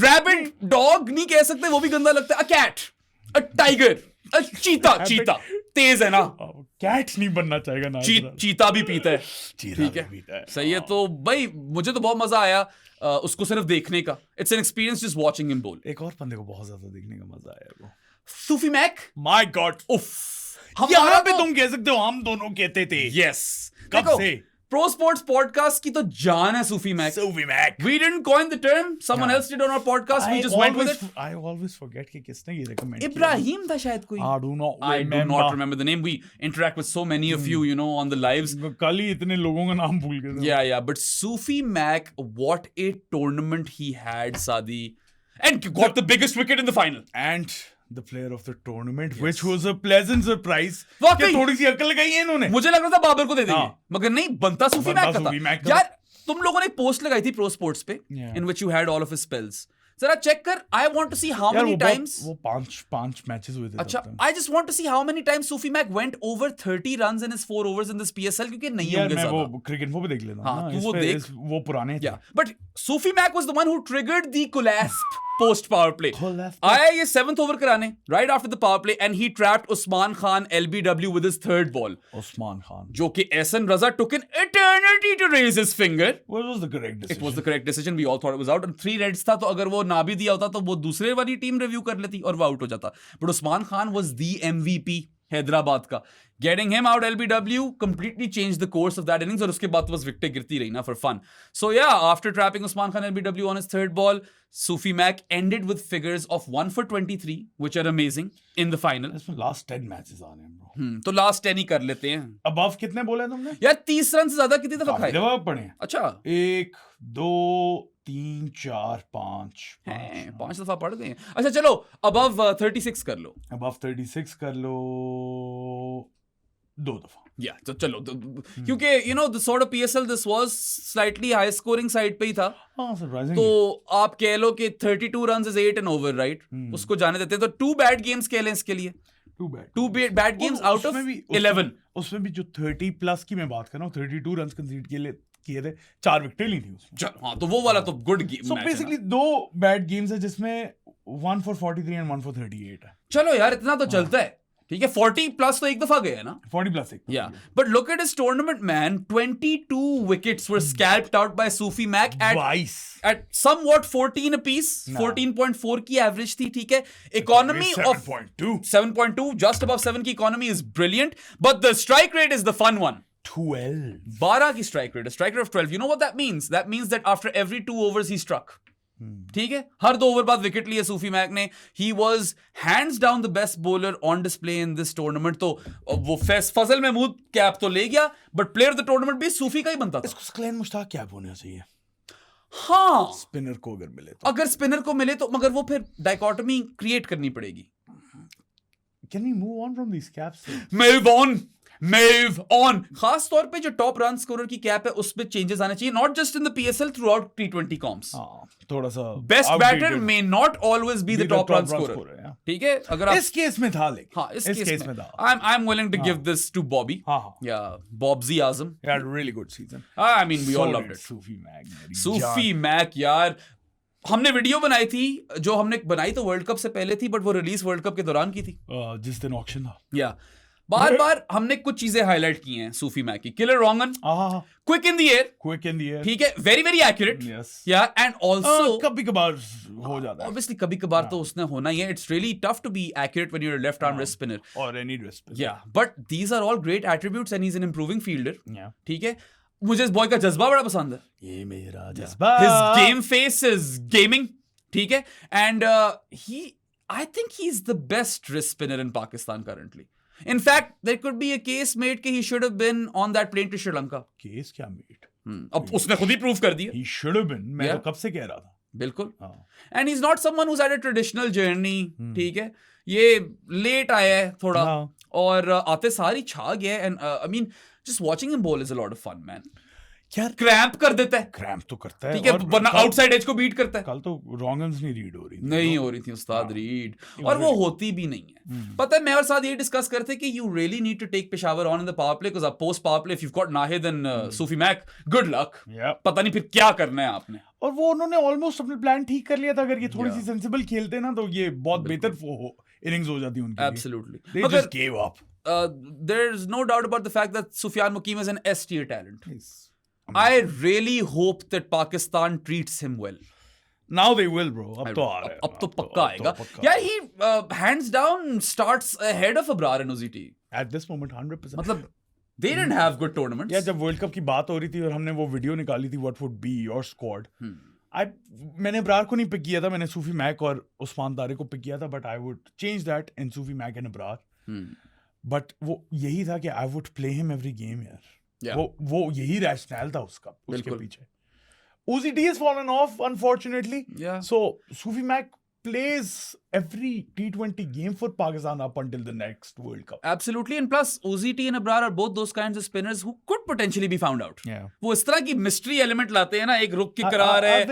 rabid dog नहीं कह सकते, वो भी गंदा लगता है. A cat, a tiger, a cheetah. तेज है ना. कैट नहीं बनना चाहेगा ना। चीता भी पीता है. ठीक है, है, सही है. तो भाई मुझे तो बहुत मजा आया उसको सिर्फ देखने का. It's an experience just watching him बोल. एक और बंदे को बहुत ज्यादा देखने का मजा आया वो, सूफी मैक. माय गॉड, उफ. यहाँ पे तुम कह सकते हो हम दोनों कहते थे। यस. कब से? प्रो स्पोर्ट्स पॉडकास्ट की तो जान है Sufi Mac. Sufi Mac. We didn't coin the term. Someone else did on our podcast. We just went with it. I always forget कि किसने ये recommend किया। इब्राहिम था शायद कोई. I do not remember the name. We interact with so many of you, you know, on the lives. कल ही इतने लोगों का नाम भूल गए। Yeah. But Sufi Mac, what a tournament he had, Sadi, and got the biggest wicket in the final. And the player of the tournament, which was a pleasant surprise. वाकई थोड़ी सी अकल लगाई है इन्होंने। मुझे लग रहा था बाबर को दे देंगे, मगर नहीं, बनता सूफी मैक का था। यार तुम लोगों ने एक पोस्ट लगाई थी प्रो स्पोर्ट्स पे, in which you had all of his spells. जरा चेक कर. I want to see how many times. वो पांच मैचेस हुए थे। अच्छा, I just want to see how many times Sufi Mac went over 30 runs in his 4 overs in this PSL, क्योंकि नहीं होंगे ज्यादा। वो क्रिकेट वो भी देख लेता हूं। हाँ, तू वो देख, वो पुराने थे। But Sufi Mac was the one who triggered the collapse post power play. आया ये 7th over कराने right after the power play, and he trapped Usman Khan LBW with his 3rd ball. Usman Khan, जो कि Ehsan Raza took an eternity to raise his finger. What was the correct decision? It was the correct decision. We all thought it was out. And 3 reds था, तो अगर वो ना भी दिया होता तो वो दूसरे वाली टीम रिव्यू कर लेती और वो आउट हो जाता. But Usman Khan was the MVP Hyderabad का. Getting him out LBW completely changed the course of that innings, और उसके बाद तो बस विकेटें गिरती रही ना for fun. So yeah, after trapping Usman Khan LBW on his 3rd ball, Sufi Mac ended with figures of 1 for 23, which are amazing in the final. इसमें last 10 matches आ रहे हैं bro. तो last 10 ही कर लेते हैं. Above कितने बोले तुमने? यार 30 रन से ज्यादा कितनी दफा खाए? जवाब पढ़े. अच्छा. 1 2 3 4 5 5 दफा पढ़ गए. अच्छा चलो, above 36 कर लो. Above 36 कर लो 2 दफा. Yeah, तो चलो, क्योंकि you know the sort of PSL this was, slightly high scoring side पे ही था. हाँ, surprising. तो आप कह लो कि 32 runs is 8 and over, right? उसको जाने देते हैं. तो 2 bad games कह लें इसके लिए. 2 bad games out of 11. उसमें भी जो 30 प्लस की मैं बात कर रहा हूँ, 32 रन कंसीड किए थे, 4 विकेटें ली थी उसमें. हाँ, तो वो वाला तो good game. So basically 2 bad games है जिसमें 1 for 43 and 1 for 38 है. चलो यार, इतना तो चलता है. ठीक है, 40 प्लस तो एक दफा गया ना. 40 प्लस एक. Yeah, but look at his tournament, man. 22 wickets were scalped out by Sufi Mac at somewhat 14 apiece. 14.4 की एवरेज थी. ठीक है, इकोनॉमी of 7.2, just above 7 की economy is brilliant, but the strike rate is the fun one. 12 की strike rate, a strike rate of 12. You know what that means? That means that after every 2 overs he struck. ठीक है, हर 2 over बाद wicket लिए सूफी Mac ने. He was hands down the best bowler on display in this tournament. तो वो फजल Mahmood cap तो ले गया, but player of the tournament भी सूफी का ही बनता था. इसको स्क्लेन मुश्ताक कैप होना चाहिए. हाँ, स्पिनर को अगर मिले अगर स्पिनर को मिले तो, मगर वो फिर डाइकोटमी क्रिएट करनी पड़ेगी. Can we move on from these caps? Move on. खास तौर पे जो टॉप रन स्कोरर की कैप है उसमें चेंजेस आने चाहिए, not just in the PSL, throughout T20 comps. थोड़ा सा best batter may not always be the top run scorer. ठीक है, अगर इस केस में था, लेकिन हाँ, इस केस में था. I am willing to give this to Bobby. या Bobji Azam. He had a really good season. I mean, we all loved it. Sufiyan Muqeem यार, हमने वीडियो बनाई थी, जो हमने बनाई तो वर्ल्ड कप से पहले थी, बट वो रिलीज वर्ल्ड कप के दौरान की थी, जिस दिन ऑक्शन था. या बार हमने कुछ चीजें हाईलाइट की हैं सूफी मैक की. Killer Roentgen, quick in the air, ठीक है, वेरी वेरी एक्यूरेट. या एंड आल्सो कभी कभार हो जाता है, ऑब्वियसली कभी कभार तो उसने होना ही है. It's really tough to be accurate when you are left arm wrist spinner और any wrist spinner. Yeah, but these are all great attributes and he is an improving fielder. ठीक है, मुझे इस बॉय का जज्बा बड़ा पसंद है. ये मेरा जज्बा. His game face is gaming, ठीक है, and I think he's the best wrist spinner in Pakistan currently. In fact, there could be a case made कि he should have been on that plane to Sri Lanka. Case क्या made? अब उसने खुद ही prove कर दिया. He should have been. मैं तो कब से कह रहा था. बिल्कुल. And he's not someone who's had a traditional journey. ठीक है. ये late आया है थोड़ा और आते सारी छा गया. And I mean, just watching him bowl is a lot of fun, man. यार क्रैम्प कर देता है. क्रैम्प तो करता है. ठीक है, वरना आउटसाइड एज को बीट करता है. कल तो रॉन्गन्स नहीं रीड हो रही थी. नहीं हो रही थी उस्ताद रीड, और वो होती भी नहीं है. पता है, मैं और साथ ये डिस्कस करते कि you really need to take Peshawar on in the power play, because post power play if you got Nahid and Sufiyan Muqeem, good luck. पता नहीं फिर क्या करना है आपने. और वो उन्होंने ऑलमोस्ट अपने प्लान ठीक कर लिया था. अगर ये थोड़ी सी सेंसिबल खेलते ना तो ये बहुत बेहतर इनिंग्स हो जाती उनकी. Absolutely. They just gave up. There's no doubt about the fact that Sufyan Mukim is an S tier talent. I really hope that Pakistan treats him well. Now they will, bro. अब तो आ रहा है. अब तो पक्का आएगा. Yeah, he hands down starts ahead of Abrar and Uzi T. At this moment, 100%. मतलब they didn't have good tournaments. Yeah, जब वर्ल्ड कप की बात हो रही थी और हमने वो वीडियो निकाली थी what would be your squad. मैंने अब्रार को नहीं पिक किया था. मैंने सूफी मैक और उस्मान तारिक को पिक किया था. But I would change that in Sufiyan Muqeem and Abrar. But वो यही था कि I would play him every game यार. Yeah. वो यही रैशनल था उसके पीछे. Uzi T has fallen off unfortunately. Yeah. So Sufi Mac plays every T20 game for Pakistan up until the next World Cup. Absolutely, and plus Uzi T and Abrar are both those kinds of spinners who could potentially be found out. Yeah. वो इस तरह की mystery element लाते हैं ना, एक रुक की करार है,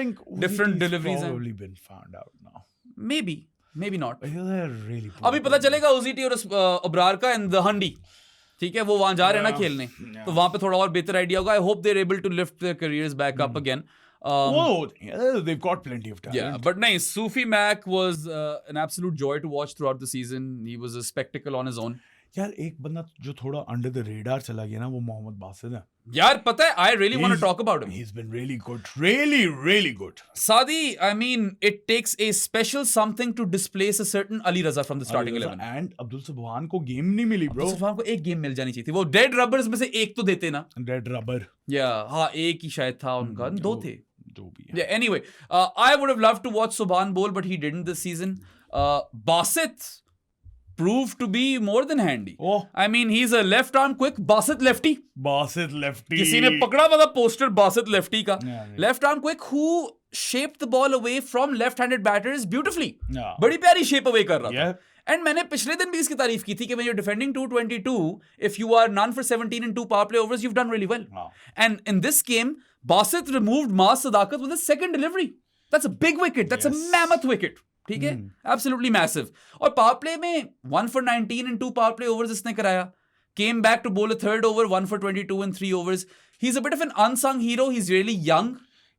different deliveries हैं. Probably been found out now. Maybe not. Really अभी पता चलेगा Uzi T और अब्रार का in the Handi. ठीक है, वो वहां जा रहे हैं ना खेलने, तो वहां पे थोड़ा और बेहतर आइडिया होगा. I hope they are able to lift their careers back up again. They've got plenty of talent. Yeah, but nahin, Sufi Mac was an absolute joy to watch throughout the season. He was a spectacle on his own. यार एक बंदा जो थोड़ा under the radar चला गया ना, वो मोहम्मद बासित है. यार पता है, I really want to talk about him. He's been really good, really good. Saadi, I mean, it takes a special something to displace a certain Ali Raza from the starting 11. And Abdul Subhan को game नहीं मिली, bro. Abdul Subhan को एक game मिल जानी चाहिए थी. वो dead rubbers में से एक तो देते ना. Dead rubber. Yeah, हाँ एक ही शायद था उनका. दो थे. जो भी. Yeah. Anyway, I would have loved to watch Subhan bowl, but he didn't this season. Basit proved to be more than handy. Oh. I mean, he's a left arm quick Basit lefty. किसी ने पकड़ा था poster Basit lefty का. Left arm quick who shaped the ball away from left-handed batters beautifully. बड़ी प्यारी shape away कर रहा था. And मैंने पिछले दिन भी इसकी तारीफ की थी कि when you're defending 222, if you are none for 17 in 2 power play overs, you've done really well. And in this game, Basit removed Maaz Sadakat with his second delivery. That's a big wicket. That's a mammoth wicket. ठीक है, absolutely massive. और power play में 1 for 19 in 2 power play overs इसने कराया. Came back to bowl a third over, 1 for 22 in 3 overs. He's a bit of an unsung hero. He's really young.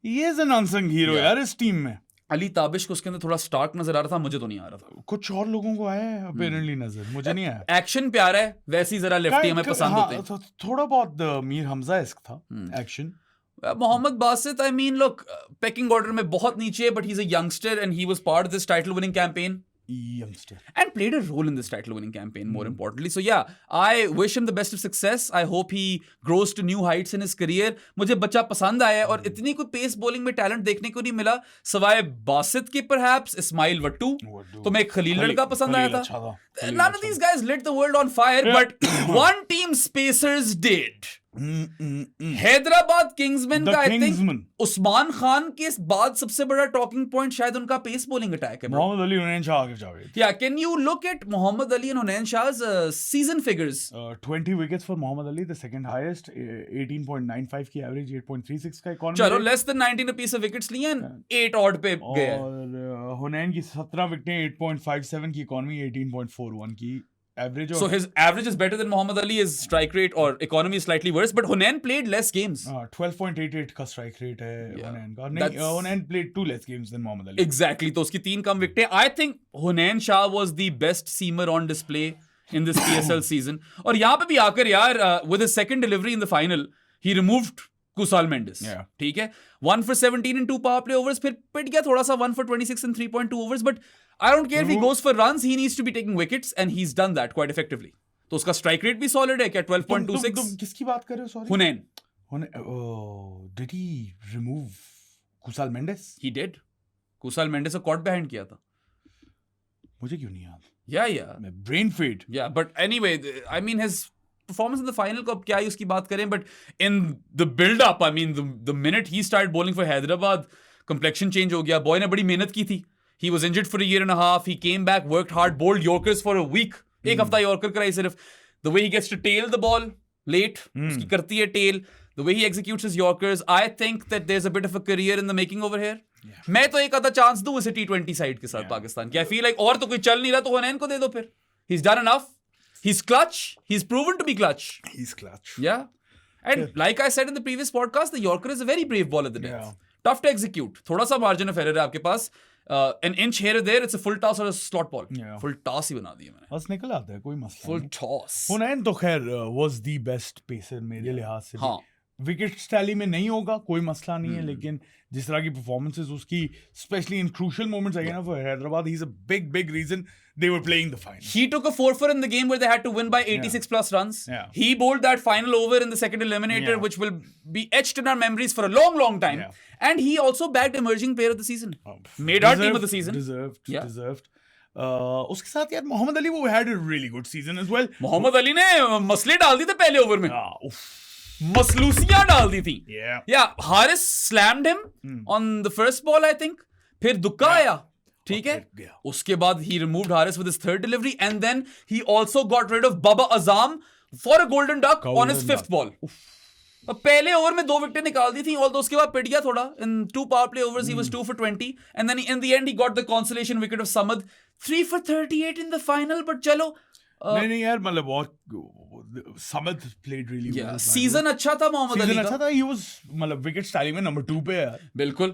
He is an unsung hero यार इस team में. अली ताबिश को उसके अंदर थोड़ा Stark नजर आ रहा था, मुझे तो नहीं आ रहा था. कुछ और लोगों को आया है apparently नजर, मुझे नहीं आया. एक्शन प्यारा है, वैसे ही जरा लेफ्टी हमें पसंद होते हैं. थोड़ा बहुत मीर हमजा इस्क था action. Mohammad Basit, I mean, look, pecking order में बहुत नीचे है, but he's a youngster and he was part of this title-winning campaign. Youngster. And played a role in this title-winning campaign, more importantly. So yeah, I wish him the best of success. I hope he grows to new heights in his career. मुझे बच्चा पसंद आया है और इतनी कोई pace bowling में talent देखने को नहीं मिला सवाए बासित के perhaps इस्माइल वट्टू. तो मैं खलील लड़का पसंद आया था. None of these guys lit the world on fire, but one team spacers did. Hyderabad Kingsman का आई थिंक उस्मान खान के बाद सबसे बड़ा टॉकिंग पॉइंट शायद उनका पेस बॉलिंग अटैक है. मोहम्मद अली हुनैन शाह आगे Javed. Yeah, can you look at Mohammad Ali and Hunain Shah's season figures? 20 wickets for Mohammad Ali, the second highest, 18.95 की एवरेज, 8.36 का इकॉनमी. चलो less than 19 a piece of wickets लिए 8 odd पे गए. और हुनैन की 17 विकेटें, 8.57 की इकॉनमी, 18.41 की average. So his average is better than Mohammad Ali. His strike rate or economy is slightly worse, but Hunain played less games. 12.88 का strike rate है Hunain का. नहीं, Hunain played 2 less games than Mohammad Ali. Exactly. तो उसकी 3 कम विकेटें. I think Hunain Shah was the best seamer on display in this PSL season. और यहाँ पे भी आकर यार, with his second delivery in the final, he removed Kusal Mendes. ठीक है, 1 for 17 in 2 power play overs. फिर पिट गया थोड़ा सा 1 for 26 in 3.2 overs. But I don't care if he goes for runs. He needs to be taking wickets, and he's done that quite effectively. तो उसका strike rate भी solid है क्या? 12.26. तुम किसकी बात कर रहे हो? Sorry. Hunain. Did he remove Kusal Mendes? He did. Kusal Mendes को कॉट पे हैंड किया था. मुझे क्यों नहीं याद? Yeah. Brain fade. Yeah, but anyway, I mean his performance in the final को अब क्या ही उसकी बात करें, but in the build up, I mean the minute he started bowling for Hyderabad, complexion change हो गया. Boy ने बड़ी मेहनत की थी. He was injured for a year and a half. He came back, worked hard, bowled Yorkers for a week. एक हफ्ता Yorker कराई सिर्फ. The way he gets to tail the ball late, उसकी करती है tail. The way he executes his Yorkers, I think that there's a bit of a career in the making over here. मैं तो एक आधा chance दूं इसे T20 side के साथ पाकिस्तान की. I feel like और तो कोई चल नहीं रहा तो हुनैन को दे दो फिर. He's done enough. He's clutch. He's proven to be clutch. He's clutch. Yeah. And like I said in the previous podcast, the Yorker is a very brave ball at the death. Yeah. Tough to execute. थोड़ा सा margin of error है आपके पास. An inch here or there, it's a full toss or a slot ball. Yeah. Full toss ही बना दिया मैंने. बस निकल आता है, कोई मसला Full नहीं. toss. हुनैन तो खैर was the best pacer मेरे लिहाज से. हाँ. विकेट टैली में नहीं होगा, कोई मसला नहीं है, लेकिन जिस तरह की परफॉर्मेंसेस उसकी स्पेशली इन क्रूशियल मोमेंट्स आई ना for Hyderabad, he is a big reason they were playing the final. He took a 4 in the game where they had to win by 86 plus runs. Yeah. He bowled that final over in the second eliminator, Yeah. which will be etched in our memories for a long time. Yeah. And he also bagged emerging player of the season. Made our team of the season. Deserved. उसके साथ यार मोहम्मद अली, वो had a really good season as well. Mohammad Ali ने मसले डाल दी थे पहले over में. मसलूसियां डाल दी थी. Yeah, Haris slammed him on the first ball, I think. फिर दुक्का आया. ठीक है. उसके बाद he removed Haris with his third delivery, and then he also got rid of Baba Azam for a golden duck on his fifth ball. अब पहले over में 2 विकेटें निकाल दी थी, although उसके बाद पिट गया थोड़ा. In 2 power play overs he was 2 for 20, and then in the end he got the consolation wicket of Samad, 3 for 38 in the final. But चलो नहीं यार, मतलब बहुत Samad played really well. Season अच्छा था मोहम्मद अली का. अच्छा था. He was मतलब विकेट स्टाइलिंग में नंबर 2 पे यार. बिल्कुल.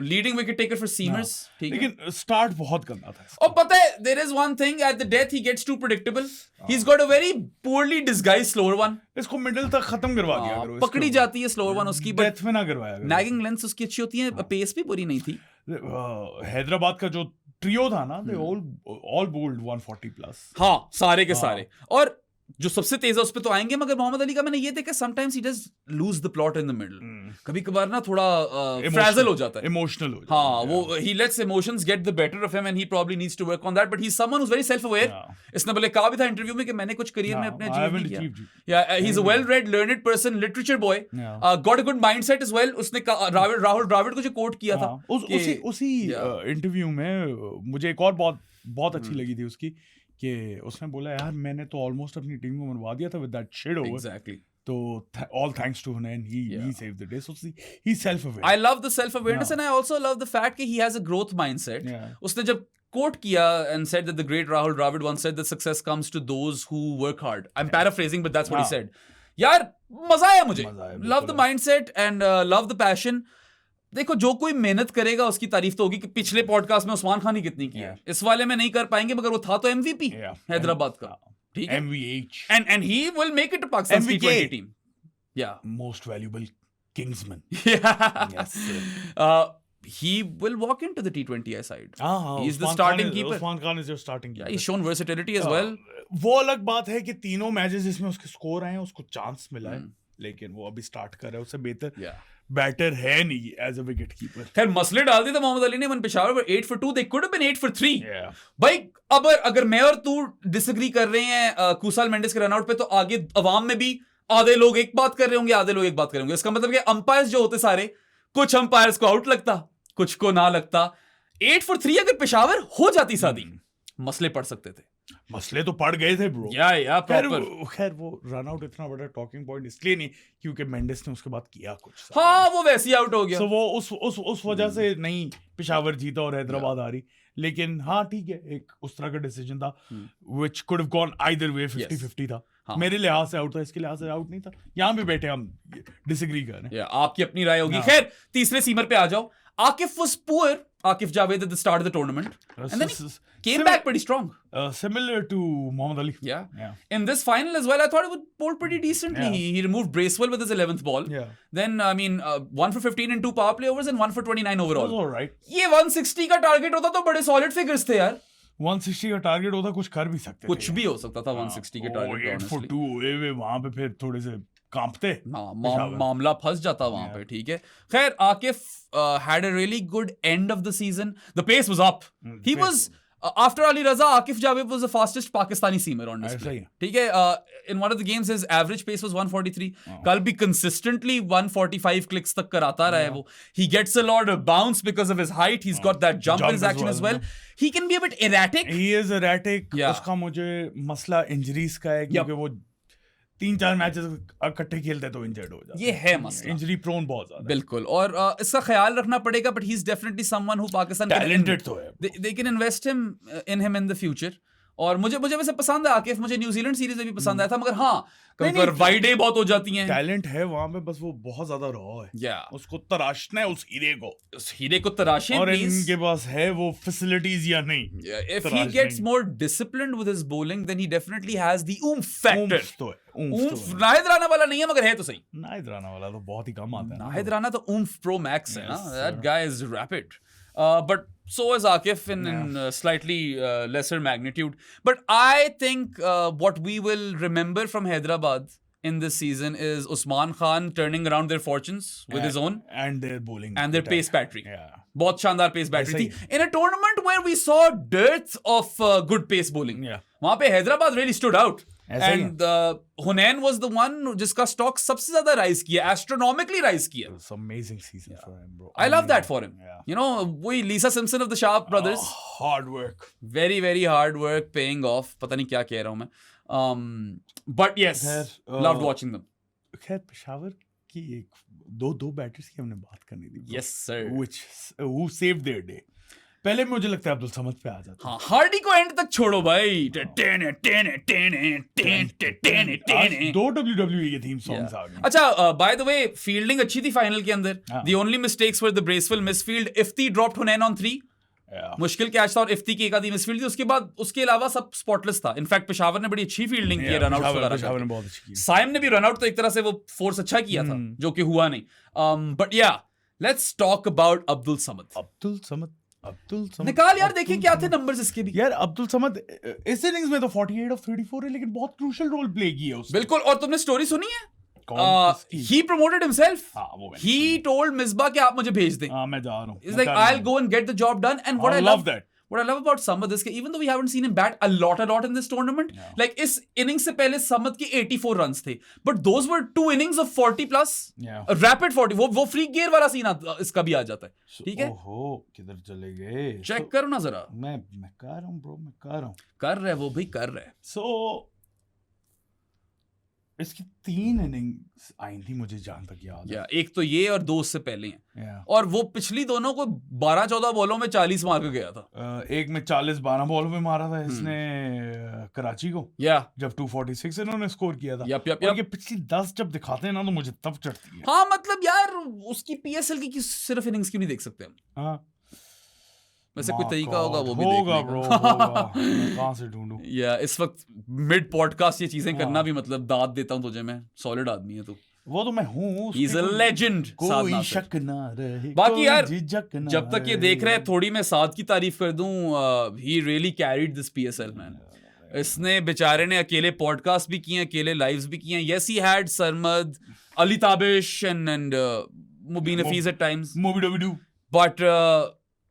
Leading wicket taker for seamers. ठीक है. लेकिन स्टार्ट बहुत गंदा था. और पता है, there is one thing at the death he gets too predictable. He's got a very poorly disguised slower one. इसको मिडिल तक खत्म करवा दिया करो. पकड़ी जाती है स्लोअर वन उसकी, डेथ में ना करवाया करो. नैगिंग लेंथ उसकी अच्छी होती है, पेस भी बुरी नहीं थी. हैदराबाद का जो ट्रियो था ना, they all bowled 140 plus. हाँ, सारे के सारे. और जो सबसे तेज है उस पे तो आएंगे, मगर मोहम्मद अली का मैंने ये देखा, sometimes he does lose the plot in the middle. कभी कभार ना थोड़ा फ्रैजल हो जाता है, इमोशनल हो जाता है. हाँ, वो he lets emotions get the better of him and he probably needs to work on that, but he's someone who's very self aware. इसने बोले कहा भी था इंटरव्यू में कि मैंने कुछ करियर में अपने अचीव नहीं किया. Yeah, he's a well read learned person, literature boy. Got a good mindset as well. उसने राहुल द्रविड़ को जो कोट किया था, उसी इंटरव्यू में मुझे एक और बहुत अच्छी लगी थी उसकी, कि उसने बोला यार मैंने तो ऑलमोस्ट अपनी टीम को मनवा दिया था with that shit over. Exactly. तो all thanks to Hunain, he saved the day. So he's self-aware. I love the self-awareness and I also love the fact that he has a growth mindset. उसने जब quote किया and said that the great Rahul Dravid once said that success comes to those who work hard. I'm paraphrasing, but that's what he said. यार मजा आया मुझे. Love the mindset and love the passion. देखो, जो कोई मेहनत करेगा उसकी तारीफ तो होगी. कि पिछले पॉडकास्ट में उस्मान खान ने कितनी की है, इस वाले में नहीं कर पाएंगे, मगर वो था तो MVP हैदराबाद का. ठीक है. MVH. And he will make it to Pakistan's T20 team. Yeah. Most valuable Kingsman. Yeah. Yes. He will walk into the T20I side. He's the Usman starting Khan keeper. Usman Khan is your starting keeper. Yeah, he's shown versatility as well. वो अलग बात है कि तीनों matches जिसमें उसके score आए हैं उसको चांस मिला है, लेकिन वो अभी स्टार्ट कर रहा है. उससे बेहतर बैटर है नहीं एज अ विकेट कीपर. खैर मसले डाल दिए थे मोहम्मद अली ने. वन पेशावर पर 8 for 2, they could have been 8 for 3. भाई अब अगर मैं और तू डिसएग्री कर रहे हैं कुसाल मेंडिस के रनआउट पे, तो आगे अवाम में भी आधे लोग एक बात कर रहे होंगे, आधे लोग एक बात कर रहे होंगे. इसका मतलब कि अंपायर्स जो होते सारे, कुछ अंपायर्स को आउट लगता, कुछ को ना लगता. 8 for 3 अगर पेशावर हो जाती शादी, मसले पड़ सकते थे. मसले तो पड़ गए थे ब्रो. खैर वो रन आउट इतना बड़ा टॉकिंग पॉइंट इसलिए नहीं क्योंकि मेंडिस ने उसके बाद किया कुछ. हाँ, वो वैसे ही आउट हो गया. So वो उस वजह से नहीं पेशावर जीता और हैदराबाद हारी. लेकिन हाँ ठीक है, एक उस तरह का डिसीजन था which could have gone either way. 50-50 था. मेरे लिहाज से आउट था, इसके लिहाज से आउट नहीं था. यहाँ पे बैठे हम डिसएग्री कर रहे हैं. आपकी अपनी राय होगी. खैर तीसरे सीमर पे आ जाओ. Akif was poor, Akif Javed, at the start of the tournament. And then he came back pretty strong. Similar to Mohammad Ali. Yeah. In this final as well, I thought he would bowl pretty decently. He removed Bracewell with his 11th ball. Yeah. Then, 1 for 15 in 2 power play overs and 1 for 29 overall. That was all right. ये 160 का target होता तो बड़े solid figures थे यार. 160 का target होता कुछ कर भी सकते थे. कुछ भी हो सकता था 160 के टारगेट. 8 for 2 वहाँ पे फिर थोड़े से कांपते मामला फंस जाता वहां पे, ठीक है। खैर, Akif had a really good end of the season. The pace was up. He was after Ali Raza, Akif Javed was the fastest Pakistani seamer on display. ठीक है, in one of the games his average pace was 143. कल भी consistently 145 clicks तक कराता रहा है वो. He gets a lot of bounce because of his height. He's got that jump in his action as well. He can be a bit erratic. He is erratic. उसका मुझे मसला इंजरीज का है, क्योंकि वो 3-4 मैचेस इकट्ठे खेलते तो इंजर्ड हो जाता है। ये है मसला, इंजरी प्रोन बहुत ज्यादा। बिल्कुल, और इसका ख्याल रखना पड़ेगा, but he is definitely someone who Pakistan talented तो है, they can invest in him in the future. और मुझे वैसे पसंद है आकिफ, मुझे न्यूजीलैंड सीरीज में भी पसंद आया था, मगर हाँ कभी वाइडे बहुत हो जाती हैं। टैलेंट है वहां पे, बस वो बहुत ज्यादा रॉ है। उसको तराशना है, उस हीरे को तराशें, और इनके पास है वो फैसिलिटीज या नहीं। If he gets more disciplined with his bowling, then he definitely has the oomph factor. oomph Nahid Rana वाला नहीं है, मगर है तो सही। नाहिद राणा वाला तो बहुत ही कम आता है। नाहिद राणा तो oomph pro max है ना। That guy is rapid. But so is Akif in slightly lesser magnitude. But I think what we will remember from Hyderabad in this season is Usman Khan turning around their fortunes with his own and their bowling and their pace battery. बहुत शानदार pace battery थी in a tournament where we saw dearth of good pace bowling. वहाँ पे Hyderabad really stood out. And Hunain was the one जिसका stock सबसे ज्यादा rise किया, astronomically rise किया. It's an amazing season for him, bro. I love that for him. You know, वही Lisa Simpson of the Sharp brothers. Hard work. Very very hard work paying off. पता नहीं क्या कह रहा हूँ मैं. But yes, loved watching them. खैर पेशावर की दो बैटर्स की हमने बात करनी थी. Yes sir. Who saved their day. पहले मुझे लगता है अब्दुल समद पे आ जाता। हाँ, हार्डी को एंड तक छोड़ो भाई। 2 WWE के थीम सॉन्ग्स आ गए। अच्छा, बाय द वे फील्डिंग अच्छी थी फाइनल के अंदर। The only mistakes were the brace full misfield. Ifti dropped Hunain on 3। मुश्किल कैच था और इफ्ती की एक आधी मिसफील्ड थी। उसके बाद उसके अलावा सब स्पॉटलेस था। इनफैक्ट पेशावर ने बड़ी अच्छी फील्डिंग की, रनआउट्स वगैरह। साइम ने भी रनआउट तो एक तरह से वो फोर्स अच्छा किया था, जो कि हुआ नहीं। बट या let's talk about Abdul Samad. निकाल यार, देखिए क्या थे नंबर्स इसके भी। यार अब्दुल समद इस इनिंग्स में तो 48 ऑफ 34 है, लेकिन बहुत क्रूशियल रोल प्ले किया उसने। बिल्कुल, और तुमने स्टोरी सुनी है? He promoted himself. He told Misbah कि आप मुझे भेज दें। मैं जा रहा हूँ। He's like, I'll go and get the job done. And what I love that. What I love about Samad is that even though we haven't seen him bat a lot in this tournament, like इस innings से पहले Samad के 84 runs थे, but those were 2 innings of 40 plus, a rapid 40. वो free gear वाला scene इसका भी आ जाता है, ठीक है? ओहो, किधर चले गए? Check करो ना जरा। मैं कर रहा हूँ bro, मैं कर रहा हूँ। कर रहे वो भी कर रहे। So इसकी 3 इनिंग्स आई थी मुझे जहां तक याद है। एक तो ये और 2 उससे पहले हैं। और वो पिछली दोनों को 12-14 बॉलों में 40 मार के गया था। एक में 40-12 बॉलों में मारा था इसने कराची को, जब 246 इन्होंने स्कोर किया था। और ये पिछली 10 जब दिखाते हैं ना तो मुझे तब चढ़ती है। हाँ, मतलब यार उसकी PSL की सिर्फ इनिंग्स क्यों नहीं देख सकते हम? हाँ, वैसे कोई तरीका होगा वो भी होगा ब्रो, कहां से ढूंढूं? या इस वक्त मिड पॉडकास्ट ये चीजें करना भी मतलब दाद देता हूं तुझे मैं। सॉलिड आदमी है तू। वो तो मैं हूं। ही इज अ लेजेंड। कोई शक ना रहे, बाकी यार जब तक ये देख रहे हैं थोड़ी मैं साद की तारीफ कर दूं। He really carried this PSL man. इसने बेचारे ने अकेले पॉडकास्ट भी किए, अकेले लाइव्स भी किए। Yes he had Sarmad, Ali Tabish and Mubeen Hafeez at times, but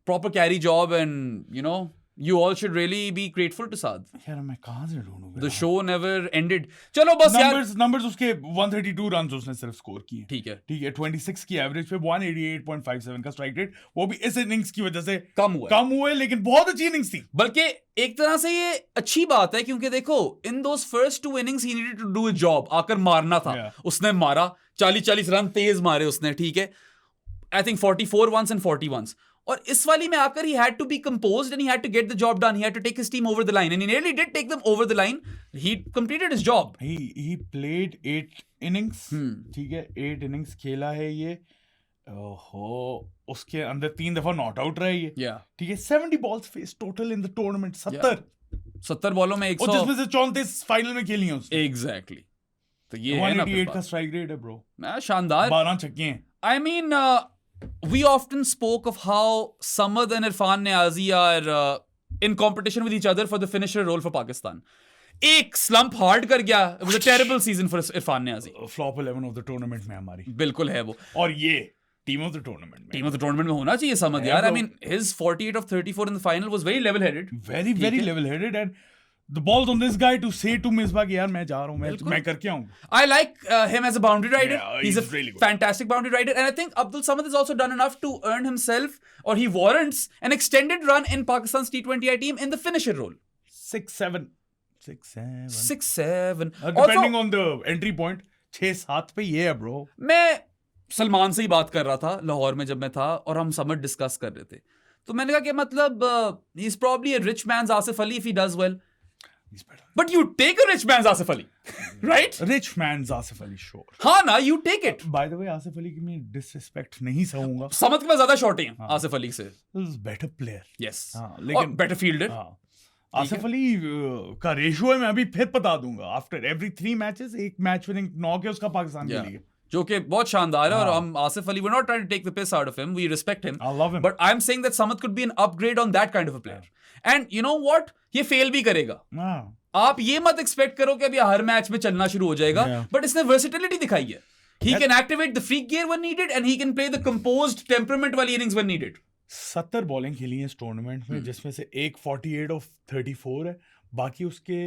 proper carry job, and you know you all should really be grateful to Saad. यार मैं कहां से ढूंढूं? The show never ended. चलो बस numbers उसके 132 रन्स उसने सिर्फ स्कोर किए। ठीक है 26 की एवरेज पे 188.57 का स्ट्राइक रेट। वो भी इस इनिंग्स की वजह से कम हुए, लेकिन बहुत अच्छी इनिंग्स थी। बल्कि एक तरह से ये अच्छी बात है, क्योंकि देखो इन those first 2 innings he needed to do his job। आकर मारना था, उसने मारा। 40 रन तेज मारे उसने, ठीक है। I think 44 once and 40 once। और इस वाली में आकर he had to be composed and he had to get the job done. He had to take his team over the line, and he nearly did take them over the line. He completed his job. He played 8 innings, ठीक है। 8 innings खेला है ये। ओहो, उसके अंदर 3 दफा not out रहा है ये, ठीक है। 70 balls faced total in the tournament। 70 बॉलों में 100, जिसमें से 34 फाइनल में खेली हैं उसने। Exactly। तो ये 188 का स्ट्राइक रेट है ब्रो। शानदार। 12 छक्के हैं। I mean, we often spoke of how Samad and Irfan Niazi are in competition with each other for the finisher role for Pakistan. एक slump hard कर गया. It was a terrible season for Irfan Niazi. Flop 11 of the tournament में हमारी, बिल्कुल है वो. और ये टीम ऑफ द टूर्नामेंट में, टीम ऑफ द टूर्नामेंट में होना चाहिए समझ यार. I mean his 48 of 34 in the final was very level headed. very level headed, and the balls on this guy to say to Misbah कि यार मैं जा रहा हूँ, मैं करके आऊँ. I like him as a boundary rider. Yeah, he's a really good. fantastic boundary rider, and I think Abdul Samad has also done enough to earn himself, or he warrants an extended run in Pakistan's T20I team in the finisher role. 6-7 6-7. depending on the entry point. 6-7 पे ये है bro. मैं सलमान से ही बात कर रहा था लाहौर में जब मैं था, और हम समझ डिस्कस कर रहे थे, तो मैंने कहा कि मतलब he is probably a rich man's Asif Ali if he does well. He's better. But you take a rich man's Asif Ali, right? Rich man's Asif Ali, sure. हाँ ना, you take it. By the way, Asif Ali की मैं disrespect नहीं सहूंगा. समझ के पास ज्यादा shot हैं आसिफ अली से. This is better player. Yes. हाँ, लेकिन better fielder. हाँ. आसिफ अली का रेशियो है, मैं अभी फिर बता दूंगा. आफ्टर एवरी 3 मैचेस एक मैच विनिंग नॉक है उसका पाकिस्तान के लिए, जो कि बहुत शानदार है. और हम Asif Ali, we're not trying to take the piss out of him, we respect him. I love him. But I'm saying that Samad could be an upgrade on that kind of a player. And you know what? ये fail भी करेगा. आप ये मत expect करो कि अभी हर match में चलना शुरू हो जाएगा. बट इसने वर्सेटिलिटी दिखाई है. He can activate the freak gear when needed, and he can play the composed temperament वाली innings when needed. 70 बॉलिंग खेली है इस टूर्नामेंट में, जिसमें से एक 48 ऑफ 34 है, बाकी उसके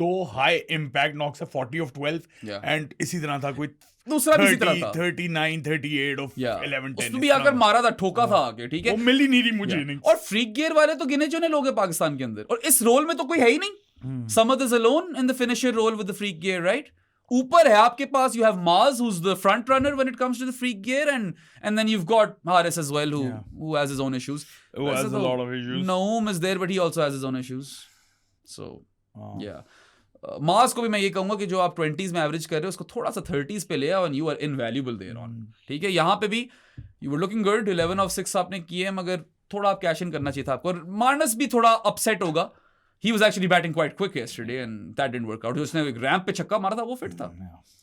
2 हाई इम्पैक्ट नॉक्स है 40 ऑफ 12, एंड इसी तरह था कोई दूसरा भी इसी तरह था 39 38 ऑफ 11 10. उसमें भी आकर मारा था, ठोका था आके, ठीक है. वो मिल ही नहीं रही मुझे नहीं. और फ्रीक गियर वाले तो गिने चुने लोग हैं पाकिस्तान के अंदर, और इस रोल में तो कोई है ही नहीं. Samad is alone in the finisher role with the freak gear, right? ऊपर है आपके पास, you have Maz who's the front runner when it comes to the freak gear, and then you've got Haris as well who has his own issues. Who has a lot of issues. Naoom is there, but he also has his own issues. So yeah. Maz को भी मैं ये कहूंगा कि जो आप 20s में average कर रहे हो उसको थोड़ा सा 30s पे ले आओ, and you are invaluable there on. ठीक है, यहाँ पे भी you were looking good, 11 of 6 आपने किए, मगर थोड़ा आप कैश इन करना चाहिए था आपको. और मार्नस भी थोड़ा अपसेट होगा. He was actually batting quite quick yesterday, and that didn't work out. उसने एक रैंप पे छक्का मारा था, वो फिट था.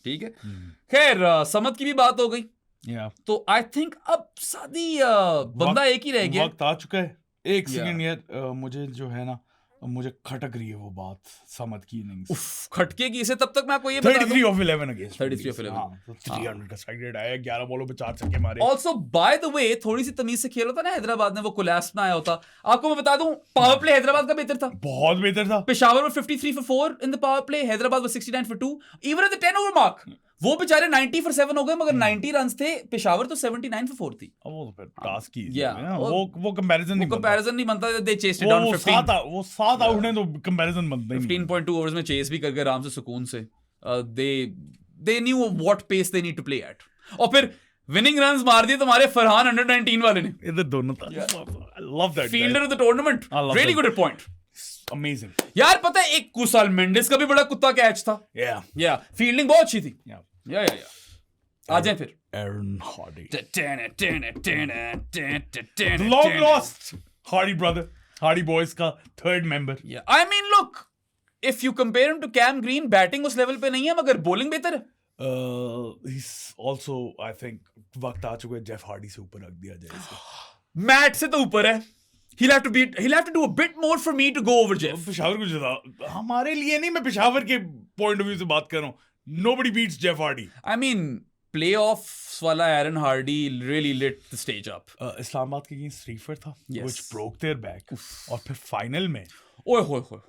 ठीक है. खैर, समद की भी बात हो गई. तो आई थिंक अब सादी बंदा एक ही रह गया. वक्त आ चुका है. एक सेकंड यार, मुझे जो है ना, मुझे खटक रही है वो बात समद की इनिंग्स. खटकेगी इसे. तब तक मैं आपको ये बता दूं, 33 ऑफ 11 अगेंस्ट 33 ऑफ 11. 300 का स्ट्राइक रेट आया, 11 बॉलों पे 4 छक्के मारे. ऑल्सो बाय द वे, थोड़ी सी तमीज से खेल होता ना हैदराबाद ने, वो कोलैप्स ना आया होता. आपको मैं बता दूं, पावर प्ले हैदराबाद का बेहतर था, बहुत बेहतर था. पेशावर में 53 for 4 in the power play, Hyderabad में 69 for 2. Even at the 10 over mark वो बेचारे 90 for 7 हो गए, मगर 90 रन्स थे. पेशावर तो 79 for 4 थी. वो तो फिर टास्क की वो कंपैरिजन नहीं बनता. दे चेस्ड इट डाउन 15. वो 7 आउट ने तो कंपैरिजन बनता ही नहीं. 15.2 ओवर्स में चेस भी करके आराम से सुकून से. They knew what pace they need to play at. और फिर विनिंग रन्स मार दिए तुम्हारे फरहान अंडर 19 वाले ने. इधर दोनों था. I love that fielder of the tournament. Really good point. Amazing. यार पता है, एक कुसाल मेंडिस का भी बड़ा कुत्ता कैच था. या फील्डिंग बहुत अच्छी थी. या आ जाए फिर. Aaron Hardy. The long lost Hardy brother. Hardy boys का third member. Yeah, I mean look, if you compare him to Cam Green, batting उस लेवल पे नहीं है, मगर बॉलिंग बेहतर है. He's also, I think, वक्त आ चुका है जेफ हार्डी से ऊपर रख दिया जाए इसे. मैट से तो ऊपर है. He'll have to do a bit more for me to go over Jeff. Peshawar को जिता, हमारे लिए नहीं, मैं पेशावर के पॉइंट ऑफ व्यू से बात कर रहा हूँ. Nobody beats Jeff Hardy. I mean, playoffs वाला Aaron Hardy really lit the stage up. Islamabad के अगेंस्ट श्रीफर था, which broke their back. और फिर फाइनल में, ओए होए होए,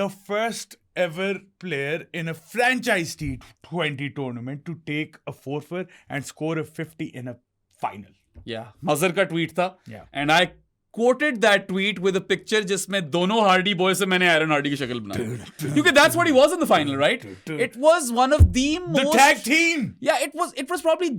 the first ever player in a franchise T20 tournament to take a 4-4 and score a 50 in a final. Yeah, मजर का ट्वीट था. And I quoted that tweet with a picture जिसमें दोनों हार्डी बॉय से मैंने एरन हार्डी की शक्ल बनाई, क्योंकि that's what he was in the final, right? It was one of the most, the tag team. Yeah, it was probably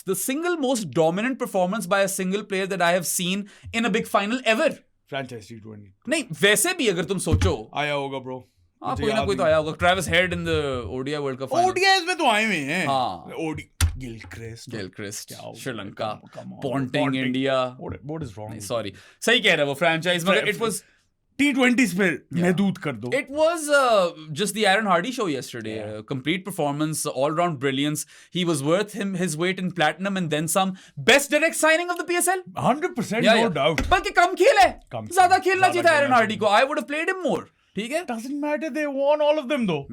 the single most dominant performance by a single player that I have seen in a big final ever. Franchise T20. नहीं, वैसे भी अगर तुम सोचो, आया होगा bro. कोई ना कोई तो आया होगा. Travis Head in the ODI World Cup final. ODIs में तो आए हुए हैं. हाँ. Gilchrist, Sri Lanka, Ponting, India. What is wrong? Sorry, सही कह रहे हो वो franchise, मगर it was T20s पे महदूद कर दो. It was just the Aaron Hardy show yesterday. Complete performance, all-round brilliance. He was worth his weight in platinum and then some. Best direct signing of the PSL. 100%, no doubt. बल्कि कम खेल है. ज़्यादा खेलना चाहिए था Aaron Hardy को. I would have played him more. ठीक है? Doesn't matter. They won all of them though.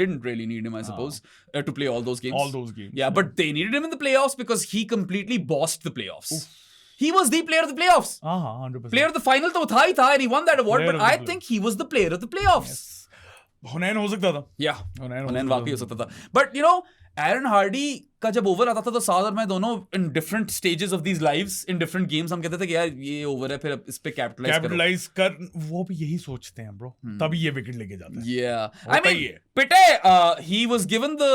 didn't really need him, I suppose, to play all those games. All those games. Yeah, but they needed him in the playoffs because he completely bossed the playoffs. He was the player of the playoffs. 100%. Player of the final तो था ही था, and he won that award. Player But of the I think he was the player of the playoffs. हुनैन हो सकता था. Yeah, हुनैन हुनैन वाकई हो सकता था. But you know, Eran Hardy का जब ओवर आता था तो साद और मैं दोनों in different stages of these lives in different games हम कहते थे कि यार ये ओवर है, फिर इस पे कैपिटलाइज कर. वो भी यही सोचते हैं ब्रो, तभी ये विकेट लेके जाता है. Yeah, I mean, Pitte, he was given the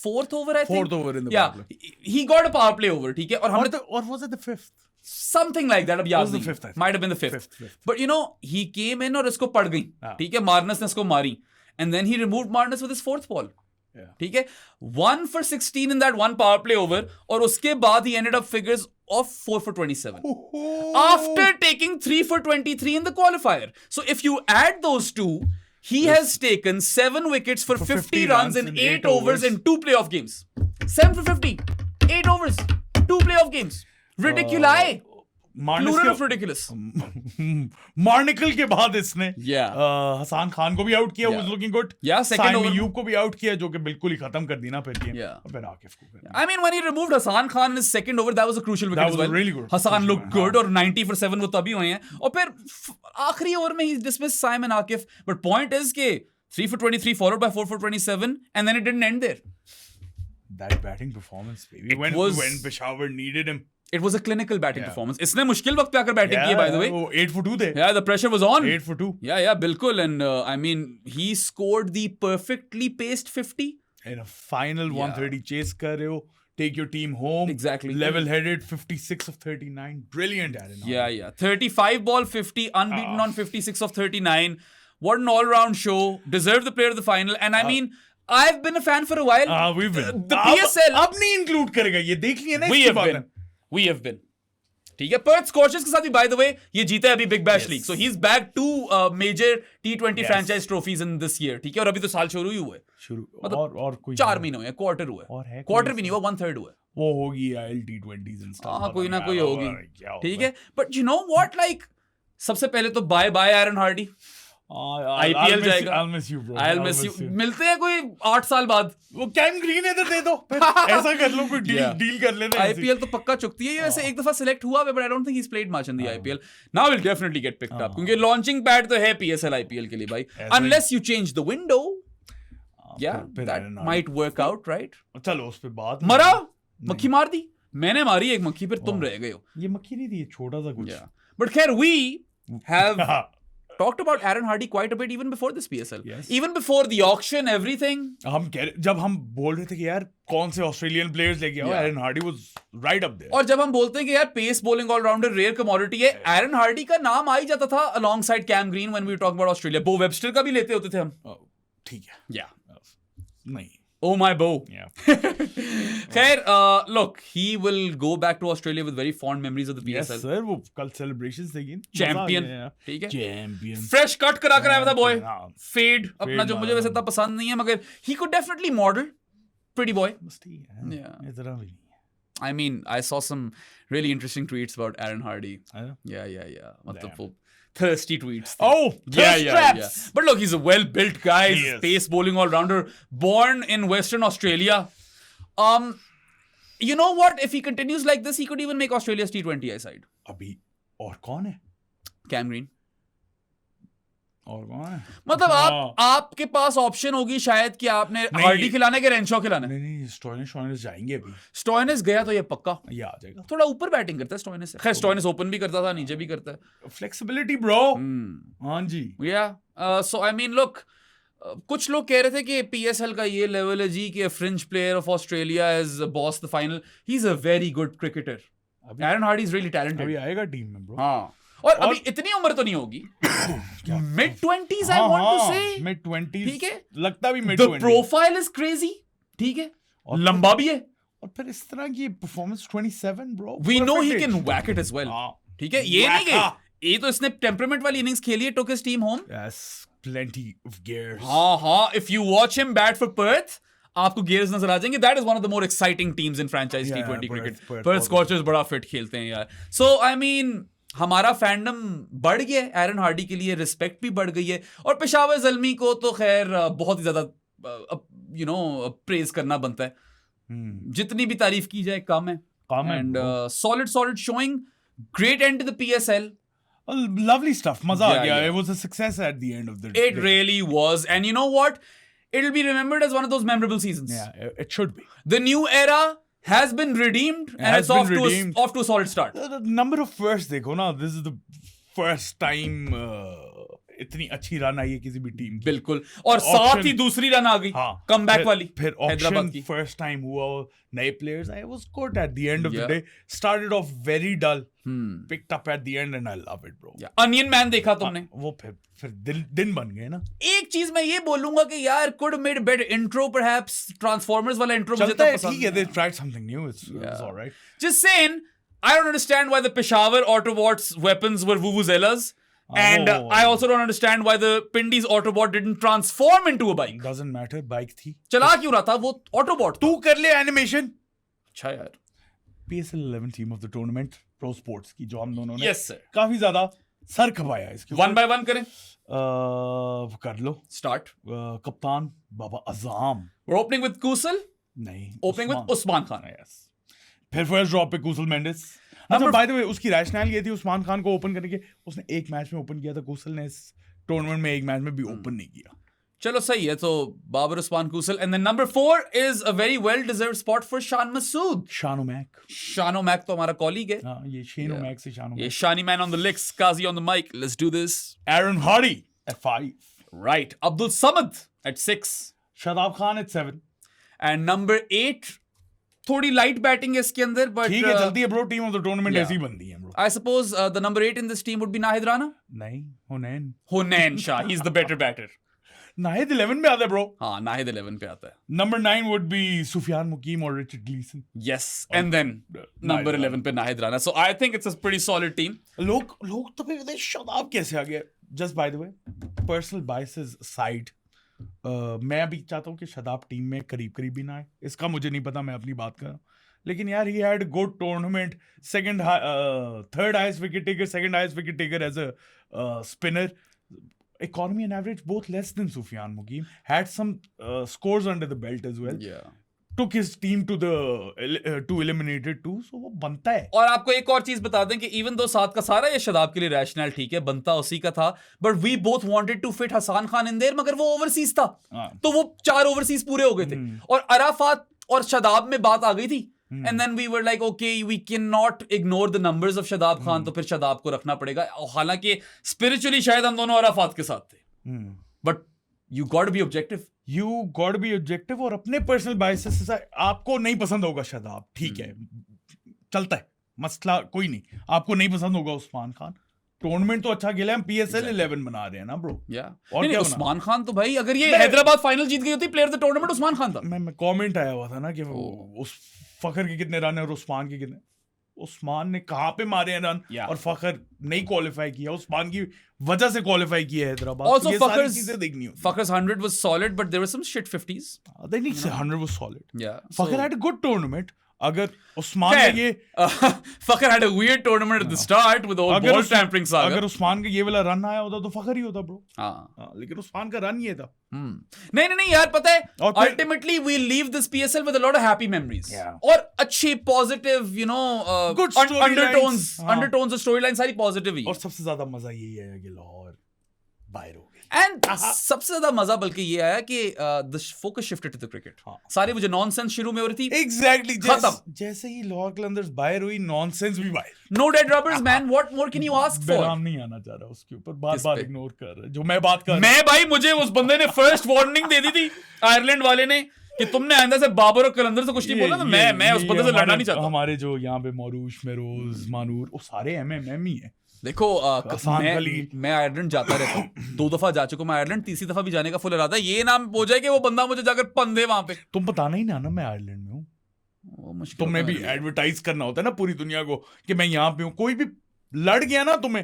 fourth over, I think. Fourth over in the yeah, power play. he got a power play over, ठीक है, और हमने or was it the fifth? something like that, अब याद Was the नहीं, fifth, I think. might have been the fifth. But you know, he came in और इसको पड़ गई, ठीक है, मार्नस ने इसको मारी, and then he removed Marnus with his fourth ball. ठीक है, 1 for 16 in that one power play over, और उसके बाद he ended up figures of 4 for 27 after taking 3 for 23 in the qualifier. So if you add those two, he has taken 7 wickets for 50 runs in 8 overs in 2 playoff games. 7 for 50, 8 overs, 2 playoff games. Ridiculous. Plural of ridiculous. मार्निकल के बाद इसने हसान खान को भी out किया, was looking good. second over यूब को भी out किया, जो कि बिल्कुल ही खत्म कर दी ना फिर गेम. फिर आकिफ को. I mean, when he removed Hasan Khan in his second over, that was a crucial wicket as well. Really good. Hasan looked good, और 90 for 7 वो तभी हुए हैं, और फिर आखिरी ओवर में he dismissed Simon Akif. But point is कि 3 for 23 followed by 4 for 27, and then it didn't end there. That batting performance, baby. When Peshawar needed him. It was a clinical batting performance. इसने मुश्किल वक्त पे आकर batting की, by the way. 8 for 2 थे. Yeah, the pressure was on. 8 for 2. Yeah, बिल्कुल. And I mean, he scored the perfectly paced 50. In a final 130 chase कर रहे हो. Take your team home. Exactly. Level-headed, 56 of 39. Brilliant, Aaron. Yeah. 35 ball 50, unbeaten on 56 of 39. What an all-round show. Deserved the player of the final. And I mean, I've been a fan for a while. We've been. The PSL. अब नहीं include करेगा. ये देख लिया ना. We have been. ठीक है, Perth scorchers के साथ भी, बाय द वे, ये जीता है अभी Big Bash League, so he is back to major T20 franchise trophies in this year, ठीक है, और अभी तो साल शुरू ही हुआ है, मतलब और कोई 4 महीने हुए, क्वार्टर हुआ है, क्वार्टर भी नहीं हुआ, 1/3 हुआ है, वो होगी T20s एंड स्टफ. हाँ, कोई ना कोई होगी, ठीक है. But you know what, like सबसे पहले तो bye bye Aaron Hardy. IPL जाएगा. I'll miss you. मिलते हैं कोई 8 साल बाद. वो कैम ग्रीन इधर दे दो. ऐसा कर लो, कोई डील कर लेते हैं. IPL तो पक्का चुकती है. वैसे एक दफा सिलेक्ट हुआ है, but I don't think he's played much in the IPL. Now he'll definitely get picked up. क्योंकि लॉन्चिंग पैड तो है PSL IPL के लिए भाई. Unless you change the window. Yeah, that might work out, right? चलो उस पे बात. मरा, मक्खी मार दी. मैंने मारी एक मक्खी, फिर तुम रह गए हो. ये मक्खी नहीं थी, ये छोटा सा कुछ. But खैर, we have talked about Aaron Hardy quite a bit even before this PSL. Yes. Even before the auction, everything. जब हम बोल रहे थे कि यार कौन से ऑस्ट्रेलियन प्लेयर्स लेके आओ, Aaron Hardy was right up there. और जब हम बोलते हैं कि यार pace bowling allrounder rare commodity है, Aaron Hardy का नाम आ ही जाता था alongside Cam Green when we talk about Australia. Bo Webster का भी लेते होते थे हम. ठीक है. Yeah. नहीं. Oh my Bo. Yeah. खैर, look, he will go back to Australia with very fond memories of the PSL. Yes, sir. वो कल celebrations देगी. Champion. ठीक है. Champion. Fresh cut करा कर आया था boy. Fade. अपना जो मुझे वैसे इतना पसंद नहीं है, मगर he could definitely model. Pretty boy. Yeah. इतना भी नहीं. I mean, I saw some really interesting tweets about Aaron Hardy. Yeah. मतलब वो thirsty tweets. Oh, yeah. But look, he's a well-built guy. He's a pace bowling all-rounder, born in Western Australia. You know what? If he continues like this, he could even make Australia's T20 side. अभी और कौन है? Cam Green. और कौन है? मतलब आपके पास option होगी शायद कि आपने हार्डी खिलाने के रेंशो खिलाना. नहीं, स्टोइनिस जाएंगे अभी. स्टोइनिस गया तो ये पक्का ये आ जाएगा. थोड़ा ऊपर बैटिंग करता है स्टोइनिस. खैर, स्टोइनिस ओपन भी करता था, नीचे भी करता है. Flexibility bro. हाँ जी. सो आई मीन लुक, कुछ लोग कह रहे थे कि PSL का ये लेवल है जी कि fringe player of Australia has boss the final. He is a very good cricketer. Eran Hardy is really talented. अभी आएगा टीम में ब्रो. हाँ, और अभी इतनी उम्र तो नहीं होगी. Mid-20s I want to say. Mid-20s. ठीक है. लगता भी mid-20s. The profile is crazy. ठीक है. लंबा भी है. और फिर इस तरह की performance 27 bro. We know he can whack it as well. ठीक है. ये नहीं कि ये तो इसने टेम्परामेंट वाली इनिंग्स खेली है, took his team home. Yes, plenty of gears. हाँ. If you watch him bat for Perth, आपको gears नजर आ जाएंगे. That is one of the more exciting teams in franchise T20 cricket. Perth Scorchers बड़ा fit खेलते हैं यार. So I mean, हमारा fandom बढ़ गया है एरन हार्डी के लिए, रिस्पेक्ट भी बढ़ गई है, और पेशावर ज़ल्मी को तो खैर बहुत ही ज्यादा प्रेज करना बनता है, जितनी भी तारीफ की जाए कम है. And solid showing, great end to the PSL. Lovely stuff. Maza Yeah, aa gaya. yeah. It was a success at the end of the day. It really was. And you know what? It'll be remembered as one of those memorable seasons. Yeah, it should be. The new era has been redeemed and Has it's off been to, redeemed. off to a solid start. The number of firsts देखो ना, this is the first time इतनी अच्छी run I है किसी भी team की. बिल्कुल. और साथ ही दूसरी रन आ गई, कमबैक वाली. फिर हैदराबाद ऑक्शन की फर्स्ट टाइम हुआ, नए प्लेयर्स आए, was good at the end of the Yeah. day. Started off very dull, picked up at the end and I love it, bro. Onion man देखा तुमने? वो फिर दिन बन गए ना. एक चीज मैं ये बोलूंगा कि यार could have made a better intro perhaps. Transformers वाला intro मुझे चलता तो है, पसंद ठीक है, नहीं they tried something new. It's all right. Just saying, I don't understand why the Peshawar Autobots weapons were vuvuzelas. And I also don't understand why the Pindy's Autobot didn't transform into a bike. Doesn't matter, bike थी. चला क्यों रहा था वो Autobot? तू कर ले animation. अच्छा यार. PSL 11 team of the tournament, Pro Sports की, जो हम दोनों ने Yes sir. काफी ज्यादा सर खपाया इसके. One by one करें. कर लो. Start. कप्तान बाबा अज़ाम. We're opening with Kusal. नहीं. Opening with Usman Khan. Yes. फिर फर्स्ट ड्रॉप पे कुसल मेंडिस. अच्छा, बाय द वे, उसकी रैशनल ये थी उस्मान खान को ओपन करने के, उसने एक मैच में ओपन किया था, कुसल ने इस टूर्नामेंट में एक मैच में भी ओपन नहीं किया. चलो सही है. तो Babar Usman Kusal. And then number 4 is a very well deserved spot for Shan Masood. Shano Mac. Shano Mac तो हमारा कॉलीग है. हाँ, ये शेनो मैक से शानो. ये Shani man on the licks, Kazi on the mic. Let's do this. Aaron Hardie at 5. Right. Abdul Samad at 6. Shadab Khan at 7. And number 8, थोड़ी light batting है इसके अंदर, बट ठीक है, चलती है bro. Team of the tournament ऐसी बनती है bro. I suppose the number 8 in this team would be Nahid Rana. नहीं, हुनैन. Hunain Shah, he's the better batter. Nahid 11 में आता है ब्रो. हाँ, Nahid 11 पे आता है. Number 9 would be सुफियान मुकीम और Richard Gleeson. Yes, and then number 11 पे Nahid Rana. So I think it's a pretty solid team. लोग तो फिर कहते हैं शादाब कैसे आ गया. Just by the way, personal biases aside, मैं अभी चाहता हूँ कि शादाब टीम में करीब भी ना आए. इसका मुझे नहीं पता, मैं अपनी बात कर रहा हूँ. लेकिन यार, he had good tournament, third highest wicket taker, second highest wicket taker as a spinner. Economy and average both less than Sufyan Muqeem. Had some scores under the belt as well. Yeah. Took his team to eliminated too. So वो बनता है. और आपको एक और चीज बता दें कि इवन दो साथ का सारा ये शादाब के लिए रैशनल ठीक है, बनता उसी का था, but we both wanted to fit Hasan Khan in there, मगर वो ओवरसीज था. तो वो 4 ओवरसीज पूरे हो गए थे, और अराफात और शादाब में बात आ गई थी. And then we were like, okay, we cannot ignore the numbers of Shadab Khan, तो फिर शादाब को रखना पड़ेगा. हालांकि spiritually शायद हम दोनों अराफात के साथ थे. But you got to be objective. You got to be objective. और अपने personal biases से आपको नहीं पसंद होगा शादाब, ठीक है, चलता है, मसला कोई नहीं. आपको नहीं पसंद होगा उस्मान खान. टूर्नामेंट तो अच्छा खेला है, हम PSL 11 बना रहे हैं ना ब्रो. और क्या उस्मान खान तो भाई, अगर ये हैदराबाद फाइनल जीत गई होती, player of the tournament Usman Khan था. मैं कमेंट आया हुआ था ना कि उस फखर के कितने रन है और उस्मान के कितने. उस्मान ने कहाँ पे मारे हैं रन, और फखर नहीं क्वालिफाई किया. उस्मान की वजह से क्वालिफाई किया हैदराबाद. Also ये सारी चीजें देखनी होती. Fakhar's 100 was solid, but there were some shit 50s. They need 100 was solid. Yeah. Fakhar had a good tournament. अगर उस्मान ने ये Fakhar had a weird tournament at the start with the whole ball tampering saga. अगर उस्मान का ये वाला run आया होता तो फखर ही होता ब्रो. हाँ. लेकिन उस्मान का रन ये था. नहीं यार, पता है, ultimately we leave this PSL with a lot of happy memories. और अच्छे positive, good undertones of storyline सारी positive ही. और सबसे ज्यादा मजा यही है कि लाहौर बाहर हो गई. एंड सबसे ज्यादा मजा बल्कि ये आया कि the focus shifted to the cricket. सारी वो जो नॉनसेंस शुरू में हो रही थी, एग्जैक्टली जैसे ही लाहौर कलंदर्स बाहर हुई, नॉनसेंस भी बाहर. No dead rubbers man, what more can you ask for. नाम नहीं आना चाह रहा उसके ऊपर, बार-बार इग्नोर कर रहा है जो मैं बात कर. मैं भाई, मुझे उस बंदे ने फर्स्ट वार्निंग दे दी थी आयरलैंड वाले ने कि तुमने आइंदा से बाबर और कलंदर से कुछ नहीं बोला. तो मैं उस बंदे से लड़ना नहीं चाहता. हमारे जो यहाँ पे मौरूश, मेरोज, मानूर, वो सारे MMM ही है. देखो, मैं आयरलैंड जाता रहता हूँ. 2 दफा जा चुका मैं आयरलैंड, तीसरी दफा भी जाने का फुल इरादा है. ये नाम हो जाए कि वो बंदा मुझे जाकर पंदे वहां पे. तुम बताना ही ना मैं आयरलैंड में हूँ. तुम्हें भी एडवर्टाइज करना होता है ना पूरी दुनिया को कि मैं यहाँ पे हूँ. कोई भी लड़ गया ना तुम्हें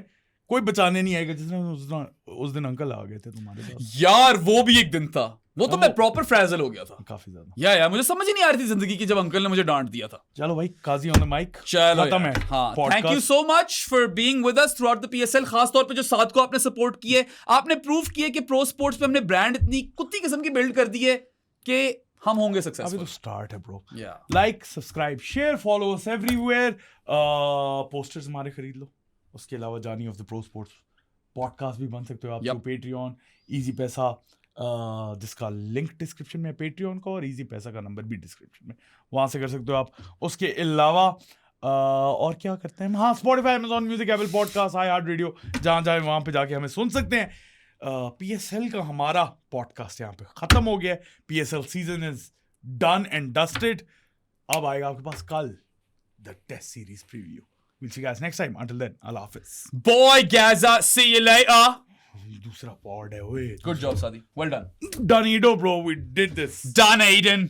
कोई बचाने नहीं आएगा, जिस दिन अंकल आ गए थे तुम्हारे पास। यार वो भी एक दिन था, वो तो मैं प्रॉपर फ्रैजल हो गया था काफी ज्यादा। यार मुझे समझ ही नहीं आ रही थी जिंदगी की जब अंकल ने मुझे डांट दिया था। चलो भाई, काजी ऑन द माइक, चलो खत्म है। हाँ, thank you so much for being with us through out the PSL. खास तौर पे जो साथ को आपने सपोर्ट किए, आपने प्रूव किए कि प्रो स्पोर्ट्स पे हमने ब्रांड इतनी कुत्ती किस्म की बिल्ड कर दी है कि हम होंगे अभी सक्सेसफुल। तो स्टार्ट है ब्रो। या like, subscribe, share, follow us everywhere. Posters हमारे खरीद लो। उसके अलावा जानी of the pro sports podcast भी बन सकते हो आप। पेट्रियन, इजी पैसा, जिसका लिंक डिस्क्रिप्शन में, पेट्रियन का, और इजी पैसा का नंबर भी डिस्क्रिप्शन में, वहां से कर सकते हो आप। उसके अलावा और क्या करते हैं हम? हाँ, Spotify, Amazon music, Apple podcast, iHeart radio, जहाँ जाए वहाँ पे जाके हमें सुन सकते हैं। PSL का हमारा पॉडकास्ट यहाँ पे खत्म हो गया है। PSL season is done and dusted. अब आएगा आपके पास कल the test series preview. We'll see you guys next time. Until then, Allah Hafiz. Boy Gaza, see you later. दूसरा पॉड है ओए। Good job Sadi, well done. Done, bro. We did this. Done Aiden.